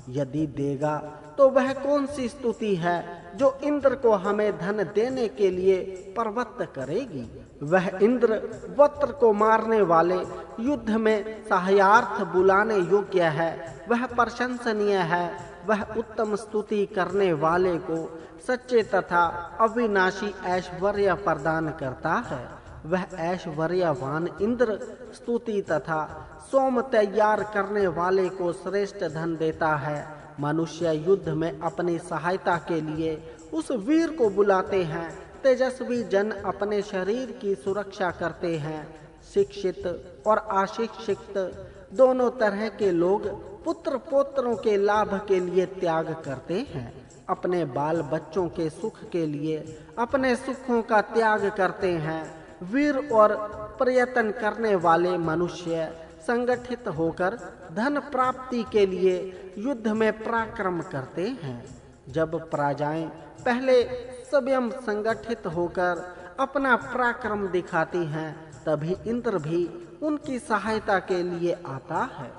S1: यदि देगा तो वह कौन सी स्तुति है जो इंद्र को हमें धन देने के लिए प्रवृत्त करेगी? वह इंद्र वत्र को मारने वाले युद्ध में सहायार्थ बुलाने योग्य है। वह प्रशंसनीय है। वह उत्तम स्तुति करने वाले को सच्चे तथा अविनाशी ऐश्वर्य प्रदान करता है। वह ऐश्वर्यवान इंद्र स्तुति तथा सोम तैयार करने वाले को श्रेष्ठ धन देता है। मनुष्य युद्ध में अपनी सहायता के लिए उस वीर को बुलाते हैं। तेजस्वी जन अपने शरीर की सुरक्षा करते हैं। शिक्षित और अशिक्षित दोनों तरह के लोग पुत्र पौत्रों के लाभ के लिए त्याग करते हैं। अपने बाल बच्चों के सुख के लिए अपने सुखों का त्याग करते हैं। वीर और प्रयत्न करने वाले मनुष्य संगठित होकर धन प्राप्ति के लिए युद्ध में पराक्रम करते हैं। जब प्रजाएं पहले स्वयं संगठित होकर अपना पराक्रम दिखाती हैं, तभी इंद्र भी उनकी सहायता के लिए आता है।